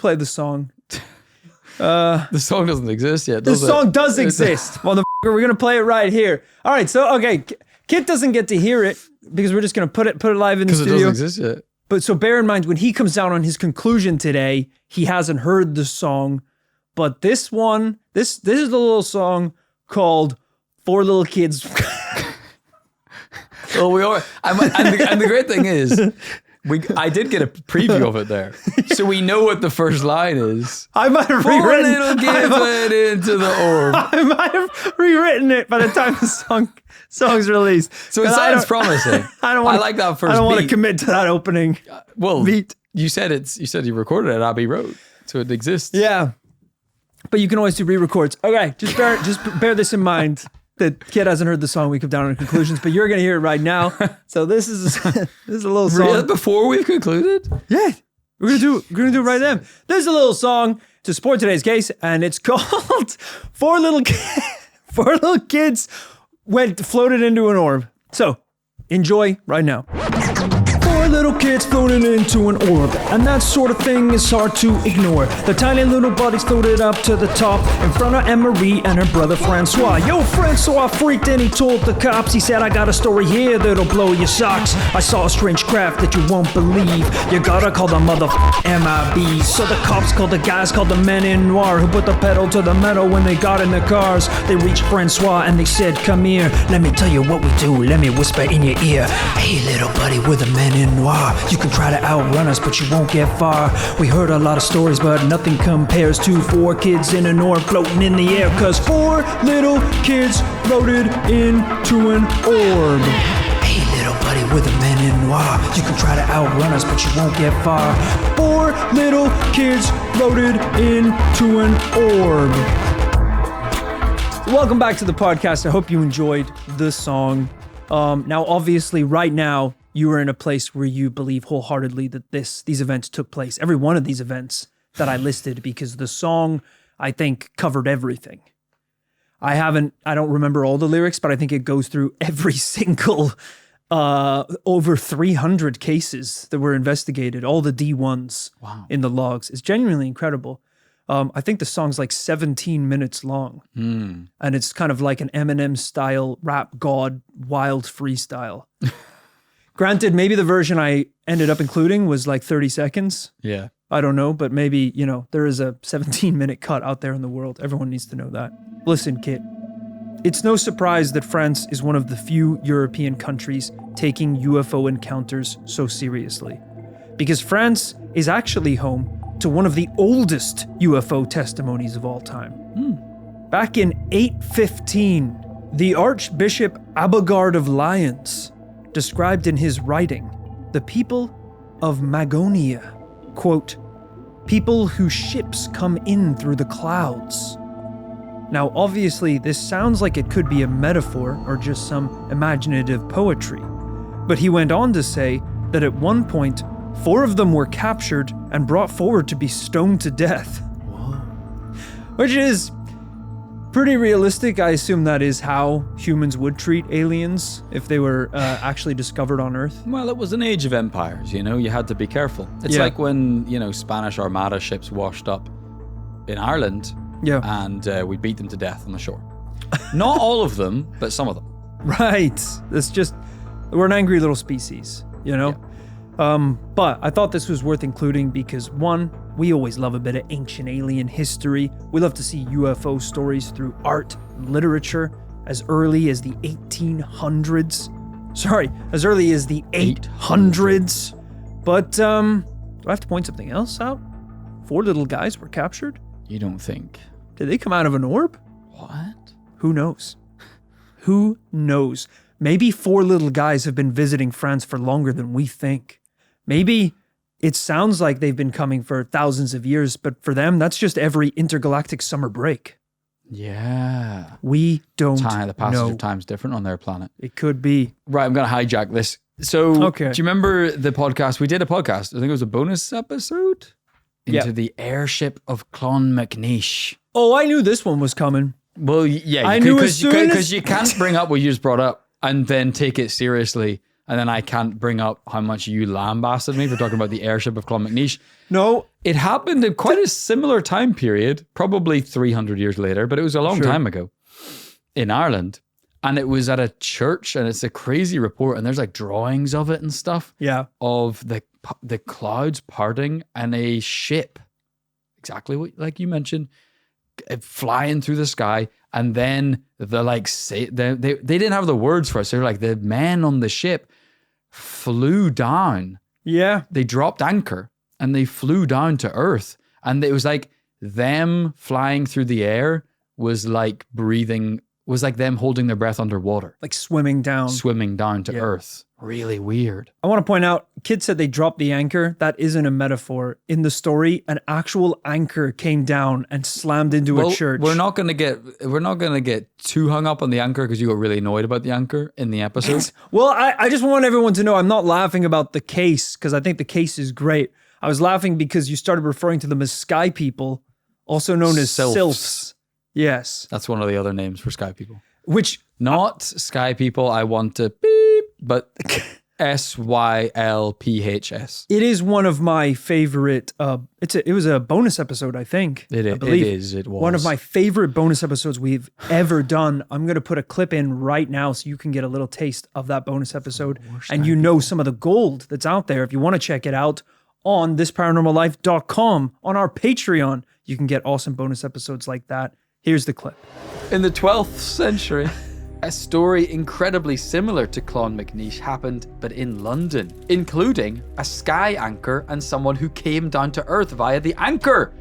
B: song doesn't exist yet,
A: The
B: does it?
A: song does exist. Motherfucker, we're gonna play it right here. All right, so okay, Kit doesn't get to hear it because we're just gonna put it live in the
B: Because it
A: studio.
B: doesn't exist yet.
A: But so bear in mind when he comes down on his conclusion today, he hasn't heard the song. But this one, this is the little song called 4 Little Kids.
B: Well, we are, and the great thing is, I did get a preview of it there, so we know what the first line is.
A: I might have
B: 4
A: rewritten
B: little kids went into the orb.
A: I might have rewritten it by the time the song's released.
B: So it
A: 'Cause
B: sounds promising.
A: I
B: like that first
A: I don't want to
B: beat.
A: commit to that opening.
B: Well,
A: beat.
B: you said you recorded it at Abbey Road, so it exists.
A: Yeah. But you can always do re-records. Okay, just bear this in mind. That Kid hasn't heard the song. We come down on conclusions, but you're gonna hear it right now. So this is a little song.
B: Really? Before we've concluded?
A: Yeah, we're gonna do it right then. There's a little song to support today's case, and it's called Four Little Kids Floated into an Orb. So enjoy right now. 4 little kids floated into an orb, and that sort of thing is hard to ignore. The tiny little bodies floated up to the top in front of Anne-Marie and her brother Francois. Yo, Francois freaked and he told the cops. He said, I got a story here that'll blow your socks. I saw a strange craft that you won't believe. You gotta call the MIB. So the cops called the guys called the men in noir, who put the pedal to the metal when they got in the cars. They reached Francois and they said, come here, let me tell you what we do. Let me whisper in your ear. Hey little buddy, we're the men in noir. You can try to outrun us, but you won't get far. We heard a lot of stories, but nothing compares to 4 kids in an orb floating in the air. 'Cause 4 little kids floated into an orb. Hey little buddy, we're the men in noir. You can try to outrun us, but you won't get far. 4 little kids floated into an orb. Welcome back to the podcast. I hope you enjoyed the song. Now, obviously, right now, you are in a place where you believe wholeheartedly that these events took place. Every one of these events that I listed, because the song, I think, covered everything. I don't remember all the lyrics, but I think it goes through every single over 300 cases that were investigated, all the D1s in the logs. It's genuinely incredible. I think the song's like 17 minutes long. And it's kind of like an Eminem style rap god wild freestyle. Granted, maybe the version I ended up including was like 30 seconds.
B: Yeah.
A: I don't know, but maybe, there is a 17-minute cut out there in the world. Everyone needs to know that. Listen, Kit, it's no surprise that France is one of the few European countries taking UFO encounters so seriously. Because France is actually home to one of the oldest UFO testimonies of all time. Back in 815, the Archbishop Abelard of Lyons described in his writing the people of Magonia, quote, people whose ships come in through the clouds. Now, obviously, this sounds like it could be a metaphor or just some imaginative poetry, but he went on to say that at one point, 4 of them were captured and brought forward to be stoned to death. Whoa. Which is pretty realistic. I assume that is how humans would treat aliens if they were actually discovered on Earth.
B: Well, it was an age of empires, you know, you had to be careful. It's like when, you know, Spanish Armada ships washed up in Ireland and we beat them to death on the shore. Not all of them, but some of them.
A: Right. It's just, we're an angry little species, you know? Yeah. But I thought this was worth including because, one, we always love a bit of ancient alien history. We love to see UFO stories through art and literature as early as the 1800s. Sorry, as early as the 800s. But, do I have to point something else out? 4 little guys were captured?
B: You don't think?
A: Did they come out of an orb?
B: What?
A: Who knows? Who knows? Maybe 4 little guys have been visiting France for longer than we think. Maybe it sounds like they've been coming for thousands of years, but for them, that's just every intergalactic summer break.
B: Yeah.
A: We don't
B: know. The passage
A: know.
B: of time's different on their planet.
A: It could be.
B: Right, I'm going to hijack this. So, do you remember the podcast? We did a podcast. I think it was a bonus episode into the airship of Clonmacnoise.
A: Oh, I knew this one was coming.
B: Well, yeah,
A: I knew
B: because you can't bring up what you just brought up and then take it seriously. And then I can't bring up how much you lambasted me for talking about the airship of Clonmacnoise.
A: No.
B: It happened in quite a similar time period, probably 300 years later, but it was a long time ago in Ireland. And it was at a church, and it's a crazy report, and there's like drawings of it and stuff.
A: Yeah.
B: Of the clouds parting and a ship, exactly what like you mentioned, flying through the sky. And then they didn't have the words for us. They're like, the men on the ship flew down. Yeah. They dropped anchor and they flew down to Earth. And it was like them flying through the air was like breathing, was like them holding their breath underwater.
A: Like swimming down to
B: Earth. Really weird.
A: I want to point out, kids said they dropped the anchor. That isn't a metaphor. In the story, an actual anchor came down and slammed into a church.
B: We're not gonna get too hung up on the anchor because you got really annoyed about the anchor in the episode.
A: Well, I just want everyone to know I'm not laughing about the case because I think the case is great. I was laughing because you started referring to them as sky people, also known as sylphs. Yes.
B: That's one of the other names for sky people.
A: Which
B: not sky people, I want to beep, but SYLPHS.
A: It is one of my favorite. It was a bonus episode, I think.
B: It was
A: one of my favorite bonus episodes we've ever done. I'm going to put a clip in right now so you can get a little taste of that bonus episode, and you know some of the gold that's out there. If you want to check it out on thisparanormallife.com, on our Patreon, you can get awesome bonus episodes like that. Here's the clip.
B: In the 12th century, a story incredibly similar to Clonmacnoise happened, but in London, including a sky anchor and someone who came down to Earth via the anchor.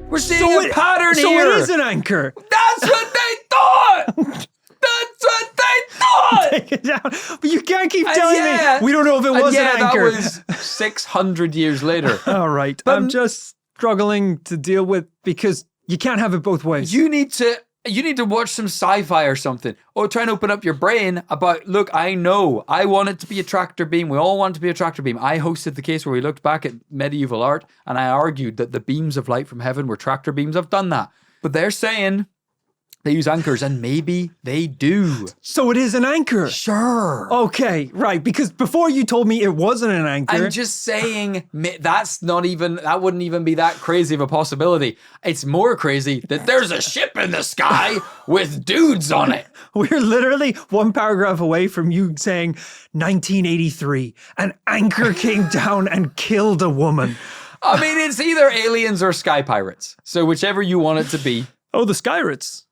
B: We're seeing a pattern here.
A: So it is an anchor.
B: That's what they thought. That's what they thought.
A: Take it down. But you can't keep telling me. We don't know if it was an anchor.
B: That was 600 years later.
A: All right. But I'm just struggling to deal with because you can't have it both ways.
B: You need to watch some sci-fi or something, or try and open up your brain about, look, I know, I want it to be a tractor beam. We all want it to be a tractor beam. I hosted the case where we looked back at medieval art and I argued that the beams of light from heaven were tractor beams. I've done that. But they're saying they use anchors, and maybe they do.
A: So it is an anchor?
B: Sure.
A: Okay, right. Because before you told me it wasn't an anchor.
B: I'm just saying that wouldn't even be that crazy of a possibility. It's more crazy that there's a ship in the sky with dudes on it.
A: We're literally one paragraph away from you saying 1983, an anchor came down and killed a woman.
B: I mean, it's either aliens or sky pirates. So whichever you want it to be.
A: Oh, the Skyrates.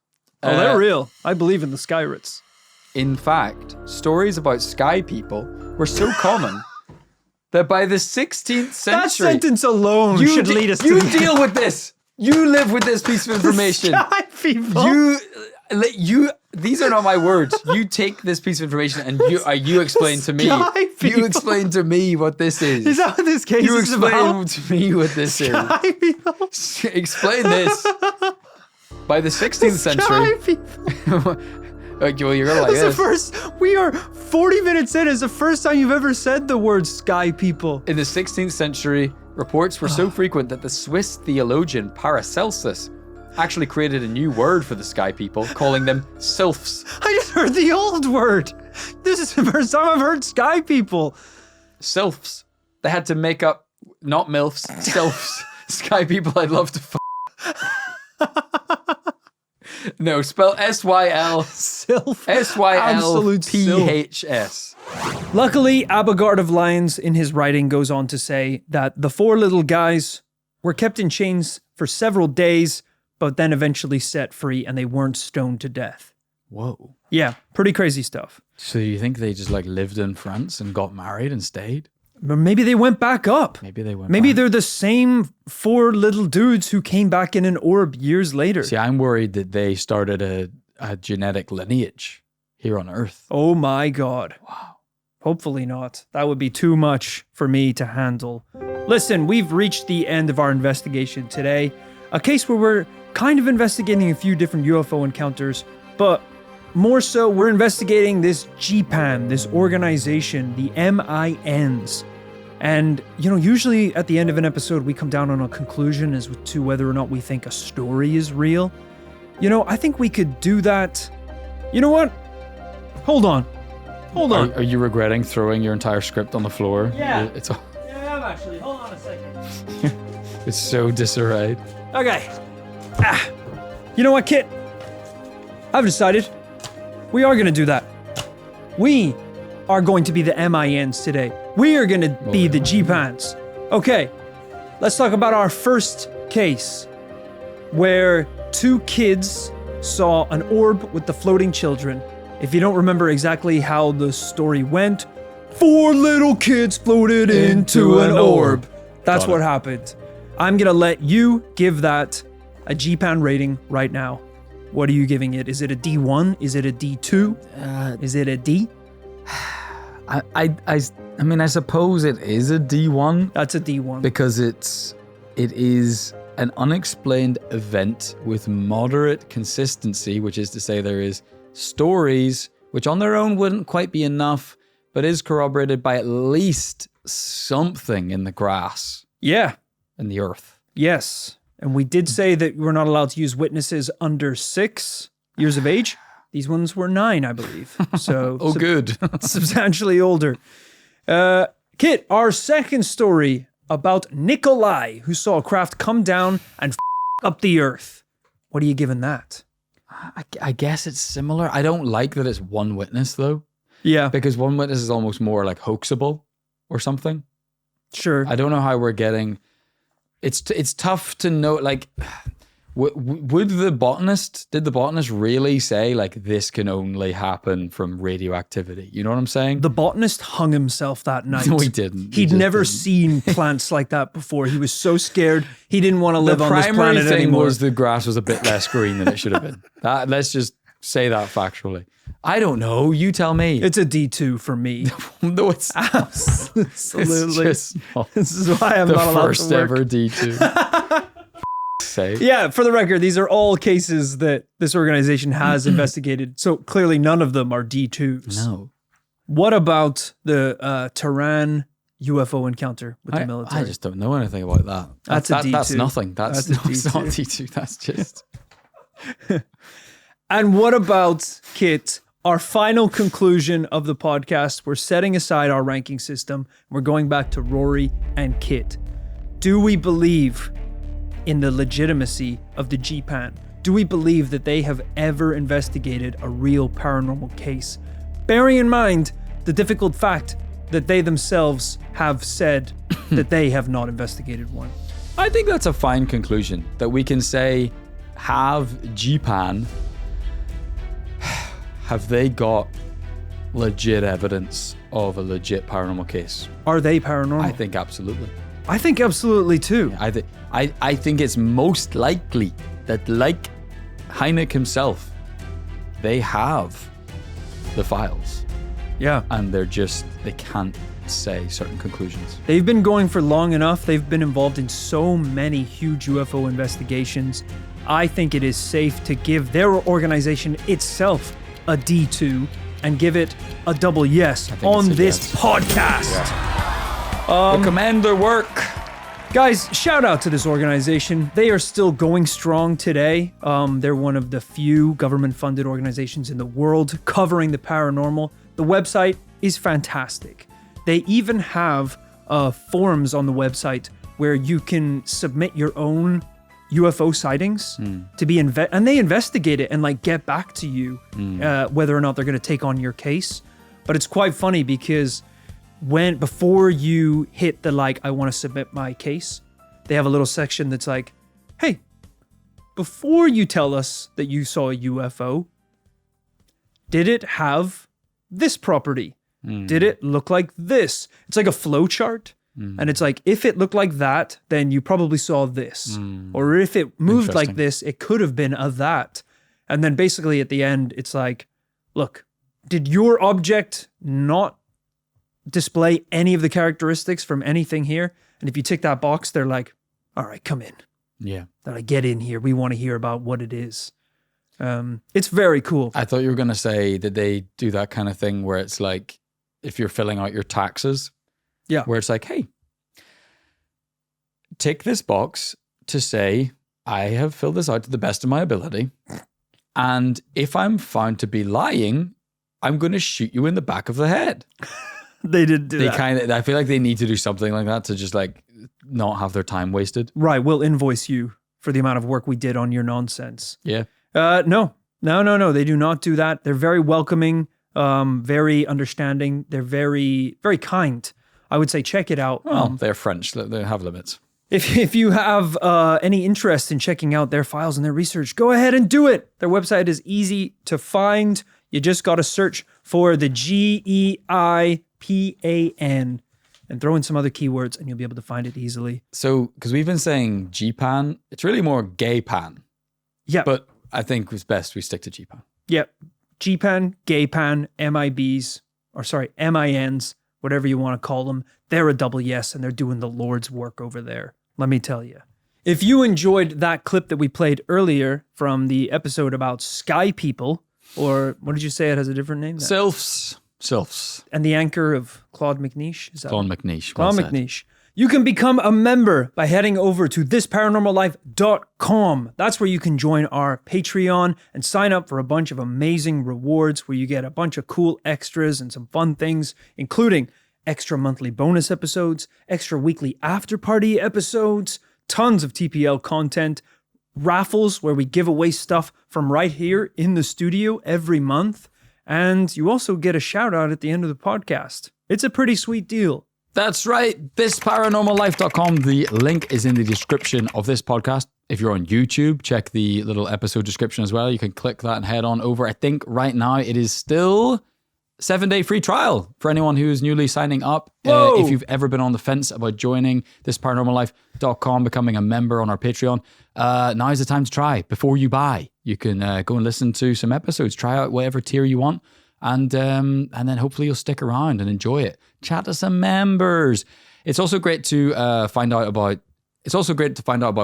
A: Oh, they're real. I believe in the Skyrates.
B: In fact, stories about sky people were so common that by the 16th century...
A: That sentence alone should lead us to...
B: You deal with this. You live with this piece of information.
A: Sky people.
B: these are not my words. You take this piece of information and you explain to me. You explain to me what this is.
A: Is that what this case
B: You
A: is about?
B: explain to me what this
A: Sky
B: is.
A: people.
B: Explain this. By the 16th century.
A: Sky people.
B: Well, you're gonna like
A: It's the
B: this.
A: first. We are 40 minutes in. It's the first time you've ever said the word sky people.
B: In the 16th century, reports were so frequent that the Swiss theologian Paracelsus actually created a new word for the sky people, calling them sylphs.
A: I just heard the old word. This is the first time I've heard sky people.
B: Sylphs. They had to make up, not MILFs, sylphs. Sky people I'd love to No, spell S-Y-L.
A: Sylph.
B: S-Y-L-P-H-S.
A: Luckily, Abegard of Lyons in his writing goes on to say that the four little guys were kept in chains for several days, but then eventually set free and they weren't stoned to death.
B: Whoa.
A: Yeah, pretty crazy stuff.
B: So you think they just like lived in France and got married and stayed?
A: Or maybe they went back up.
B: Maybe they went
A: Maybe
B: back.
A: they're the same four little dudes who came back in an orb years later.
B: See, I'm worried that they started a genetic lineage here on Earth.
A: Oh my God.
B: Wow.
A: Hopefully not. That would be too much for me to handle. Listen, we've reached the end of our investigation today. A case where we're kind of investigating a few different UFO encounters, but more so, we're investigating this GEPAN, this organization, the MINs. And, you know, usually at the end of an episode, we come down on a conclusion as to whether or not we think a story is real. You know, I think we could do that. You know what? Hold on.
B: Are you regretting throwing your entire script on the floor?
A: Yeah.
B: It's all,
A: Yeah, I am actually. Hold on a second.
B: it's so disarrayed.
A: Okay. You know what, Kit? I've decided. We are going to do that. We are going to be the MINs today. We are going to be the GEPANs. Okay, let's talk about our first case where two kids saw an orb with the floating children. If you don't remember exactly how the story went, four little kids floated into an orb. That's
B: Got
A: what
B: it.
A: happened. I'm going to let you give that a GEPAN rating right now. What are you giving it? Is it a D1? Is it a D2? Is it a D?
B: I mean, I suppose it is a D1
A: That's a D1.
B: because it is an unexplained event with moderate consistency, which is to say there is stories which on their own wouldn't quite be enough, but is corroborated by at least something in the grass
A: Yeah.
B: and the earth.
A: Yes. And we did say that we're not allowed to use witnesses under 6 years of age. These ones were 9, I believe. So
B: Oh, good.
A: substantially older. Kit, our second story about Nikolai, who saw a craft come down and up the earth. What are you giving that?
B: I guess it's similar. I don't like that it's one witness though,
A: Yeah,
B: because one witness is almost more like hoaxable or something.
A: sure.
B: I don't know how we're getting. It's tough to know. Like, did the botanist really say like this can only happen from radioactivity? You know what I'm saying?
A: The botanist hung himself that night.
B: No, he didn't.
A: He'd
B: just
A: never
B: didn't.
A: seen plants like that before. He was so scared. He didn't want to live
B: The
A: on this
B: primary
A: planet
B: thing
A: anymore.
B: was the grass was a bit less green than it should have been. Let's just say that factually. I don't know. You tell me.
A: It's a D2 for me.
B: No, it's
A: Absolutely.
B: It's just not
A: This is why I'm
B: the
A: not allowed
B: first
A: to work.
B: ever D2. Say.
A: Yeah, for the record, these are all cases that this organization has investigated. So clearly none of them are D2s.
B: No.
A: What about the Tehran UFO encounter with the military?
B: I just don't know anything about that.
A: That's a
B: That's
A: D2.
B: nothing. That's
A: That's a
B: it's not
A: D2.
B: D2. That's just.
A: And what about, Kit, our final conclusion of the podcast? We're setting aside our ranking system. We're going back to Rory and Kit. Do we believe in the legitimacy of the GEPAN? Do we believe that they have ever investigated a real paranormal case? Bearing in mind the difficult fact that they themselves have said that they have not investigated one.
B: I think that's a fine conclusion that we can say, have GEPAN, have they got legit evidence of a legit paranormal case?
A: Are they paranormal?
B: I think absolutely.
A: I think absolutely too.
B: I think it's most likely that, like Hynek himself, they have the files.
A: Yeah.
B: And they can't say certain conclusions.
A: They've been going for long enough. They've been involved in so many huge UFO investigations. I think it is safe to give their organization itself a D2 and give it a double yes on this podcast.
B: They commend their work.
A: Guys, shout out to this organization. They are still going strong today. They're one of the few government-funded organizations in the world covering the paranormal. The website is fantastic. They even have forums on the website where you can submit your own UFO sightings to be and they investigate it and like get back to you whether or not they're going to take on your case. But it's quite funny because before you hit the I want to submit my case, they have a little section that's like, hey, before you tell us that you saw a UFO, did it have this property? Did it look like this? It's like a flow chart. And it's like, if it looked like that, then you probably saw this. Or if it moved like this, it could have been a that. And then basically at the end, it's like, look, did your object not display any of the characteristics from anything here? And if you tick that box, they're like, all right, come in.
B: Yeah.
A: They're like, get in here. We want to hear about what it is. It's very cool.
B: I thought you were going to say that they do that kind of thing where it's like, if you're filling out your taxes, where it's like, hey, tick this box to say, I have filled this out to the best of my ability. And if I'm found to be lying, I'm going to shoot you in the back of the head.
A: They did do that.
B: I feel like they need to do something like that to just like not have their time wasted.
A: Right. We'll invoice you for the amount of work we did on your nonsense.
B: Yeah.
A: No. They do not do that. They're very welcoming, very understanding. They're very, very kind. I would say check it out.
B: Well, they're French. They have limits.
A: If you have any interest in checking out their files and their research, go ahead and do it. Their website is easy to find. You just got to search for the GEIPAN and throw in some other keywords and you'll be able to find it easily.
B: So, because we've been saying GEPAN, it's really more GEPAN.
A: Yeah.
B: But I think it's best we stick to GEPAN.
A: Yep. GEPAN, GEPAN, MINs, whatever you want to call them. They're a double yes and they're doing the Lord's work over there. Let me tell you. If you enjoyed that clip that we played earlier from the episode about sky people, or what did you say it has a different name?
B: Sylphs.
A: And the anchor of Claude McNeish? Is that
B: Claude McNeish.
A: Claude McNeish. You can become a member by heading over to thisparanormallife.com. That's where you can join our Patreon and sign up for a bunch of amazing rewards where you get a bunch of cool extras and some fun things, including extra monthly bonus episodes, extra weekly after party episodes, tons of TPL content, raffles where we give away stuff from right here in the studio every month, and you also get a shout out at the end of the podcast. It's a pretty sweet deal.
B: That's right. Thisparanormallife.com. The link is in the description of this podcast. If you're on YouTube, check the little episode description as well. You can click that and head on over. I think right now it is still 7-day free trial for anyone who is newly signing up. If you've ever been on the fence about joining thisparanormallife.com, becoming a member on our Patreon, now is the time to try before you buy. You can go and listen to some episodes, try out whatever tier you want, and then hopefully you'll stick around and enjoy it. Chat to some members. It's also great to find out about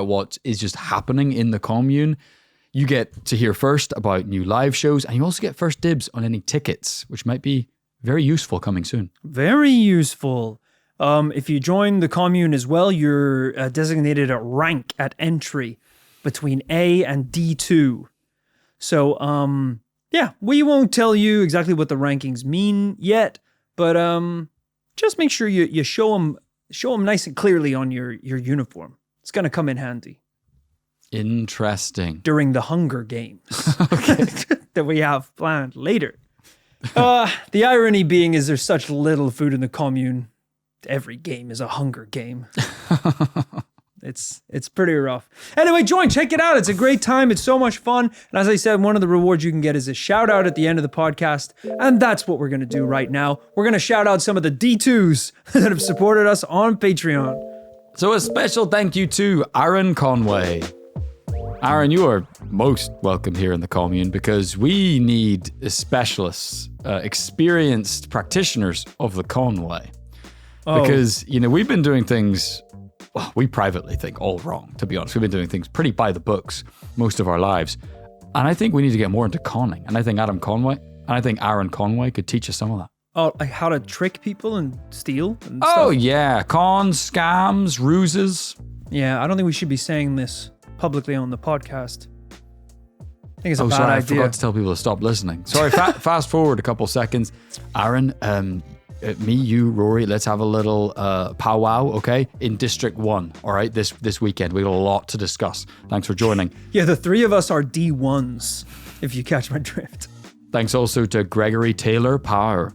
B: what is just happening in the commune. You get to hear first about new live shows, and you also get first dibs on any tickets, which might be very useful coming soon.
A: Very useful. If you join the commune as well, you're designated a rank at entry between A and D2. So, we won't tell you exactly what the rankings mean yet, but just make sure you show them nice and clearly on your uniform. It's going to come in handy.
B: Interesting.
A: During the Hunger Games that we have planned later. The irony being is there's such little food in the commune. Every game is a Hunger Game. It's pretty rough. Anyway, check it out. It's a great time. It's so much fun. And as I said, one of the rewards you can get is a shout out at the end of the podcast. And that's what we're going to do right now. We're going to shout out some of the D2s that have supported us on Patreon.
B: So a special thank you to Aaron Conway, Aaron, you are most welcome here in the commune because we need specialists, experienced practitioners of the Conway. Because, we've been doing things, well, we privately think all wrong, to be honest. We've been doing things pretty by the books most of our lives. And I think we need to get more into conning. And I think Aaron Conway could teach us some of that.
A: Oh, like how to trick people and steal and
B: Oh,
A: stuff?
B: yeah. Cons, scams, ruses.
A: Yeah, I don't think we should be saying this publicly on the podcast. I think it's a bad
B: sorry,
A: idea.
B: I forgot to tell people to stop listening. Sorry, fast forward a couple seconds. Aaron, me, you, Rory, let's have a little powwow, okay? In District 1, all right? This weekend. We got a lot to discuss. Thanks for joining.
A: Yeah, the three of us are D1s, if you catch my drift.
B: Thanks also to Gregory Taylor Power.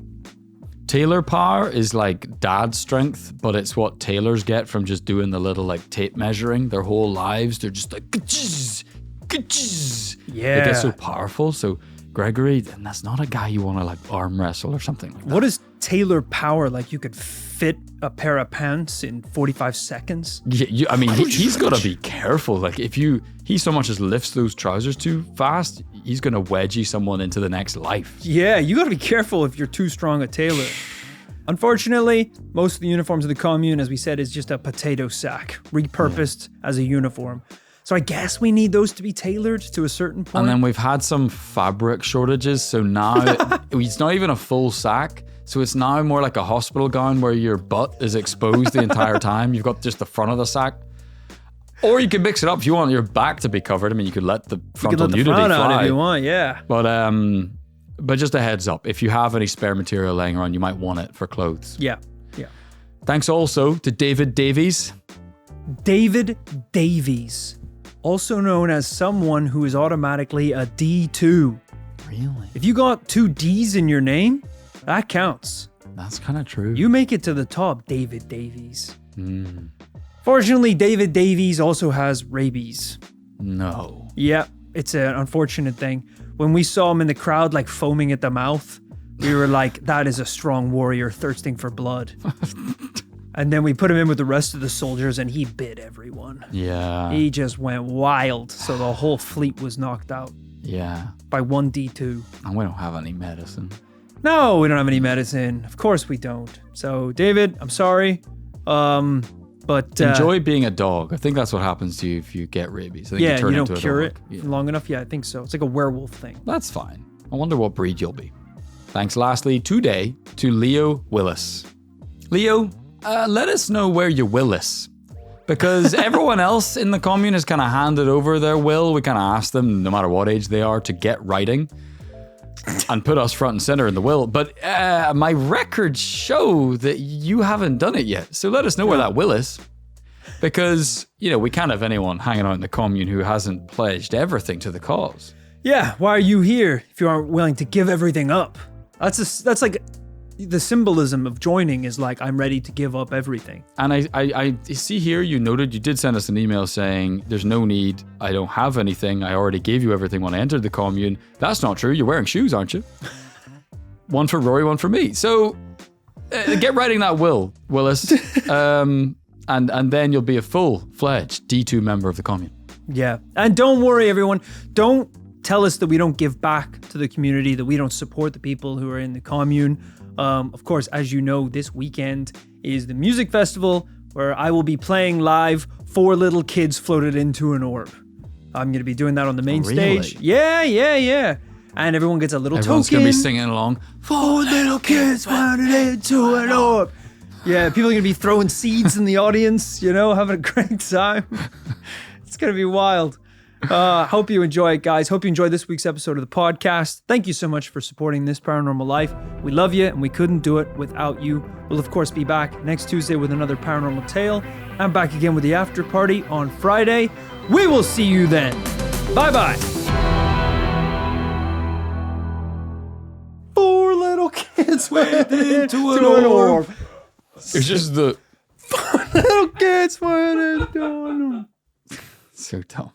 B: Taylor Power is like dad strength, but it's what tailors get from just doing the little like tape measuring their whole lives. They're just like, ka-chiz, ka-chiz.
A: Yeah.
B: They get so powerful. So Gregory, and that's not a guy you want to like arm wrestle or something like that.
A: What is Taylor Power? Like you could fit a pair of pants in 45 seconds?
B: Yeah, he's got to be careful. Like if he so much as lifts those trousers too fast, he's going to wedgie someone into the next life.
A: Yeah, you got to be careful if you're too strong a tailor. Unfortunately, most of the uniforms of the commune, as we said, is just a potato sack, repurposed as a uniform. So I guess we need those to be tailored to a certain point.
B: And then we've had some fabric shortages, so now it's not even a full sack. So it's now more like a hospital gown where your butt is exposed the entire time. You've got just the front of the sack. Or you could mix it up if you want your back to be covered. I mean, you could let the frontal nudity
A: front out
B: fly
A: if you want, yeah.
B: But just a heads up, if you have any spare material laying around, you might want it for clothes.
A: Yeah.
B: Thanks also to David Davies.
A: David Davies, also known as someone who is automatically a D2.
B: Really?
A: If you got 2 D's in your name, that counts.
B: That's kind of true.
A: You make it to the top, David Davies. Fortunately, David Davies also has rabies.
B: No.
A: Yeah, it's an unfortunate thing. When we saw him in the crowd, like foaming at the mouth, we were like, that is a strong warrior thirsting for blood. And then we put him in with the rest of the soldiers and he bit everyone.
B: Yeah.
A: He just went wild. So the whole fleet was knocked out.
B: Yeah.
A: By 1 D2.
B: And we don't have any medicine.
A: No, we don't have any medicine. Of course we don't. So, David, I'm sorry. But
B: enjoy being a dog. I think that's what happens to you if you get rabies. I think
A: you
B: turn
A: don't
B: into
A: cure
B: a
A: it
B: dog.
A: long enough. Yeah, I think so. It's like a werewolf thing.
B: That's fine. I wonder what breed you'll be. Thanks lastly today to Leo Willis. Leo, let us know where you Willis. Because everyone else in the commune has kind of handed over their will. We kind of asked them, no matter what age they are, to get writing and put us front and center in the will. But my records show that you haven't done it yet. So let us know where that will is. Because, we can't have anyone hanging out in the commune who hasn't pledged everything to the cause.
A: Yeah, why are you here if you aren't willing to give everything up? That's like the symbolism of joining is like, I'm ready to give up everything.
B: And I see here you noted you did send us an email saying there's no need, I don't have anything, I already gave you everything when I entered the commune. That's not true, you're wearing shoes, aren't you? One for Rory, one for me. So get writing that will, Willis, and then you'll be a full-fledged D2 member of the commune.
A: Yeah, and don't worry everyone, don't tell us that we don't give back to the community, that we don't support the people who are in the commune. Of course, as you know, this weekend is the music festival where I will be playing live 4 little kids floated into an orb. I'm going to be doing that on the main stage. Yeah. And everyone gets a little
B: Everyone's
A: token.
B: going to be singing along.
A: 4 little kids floated into an orb. Yeah, people are going to be throwing seeds in the audience, having a great time. It's going to be wild. Hope you enjoy it, guys. Hope you enjoyed this week's episode of the podcast. Thank you so much for supporting This Paranormal Life. We love you, and we couldn't do it without you. We'll, of course, be back next Tuesday with another paranormal tale. I'm back again with the after party on Friday. We will see you then. Bye-bye. 4 little kids went into an orb.
B: It's just the...
A: 4 little kids went into an orb.
B: So dumb.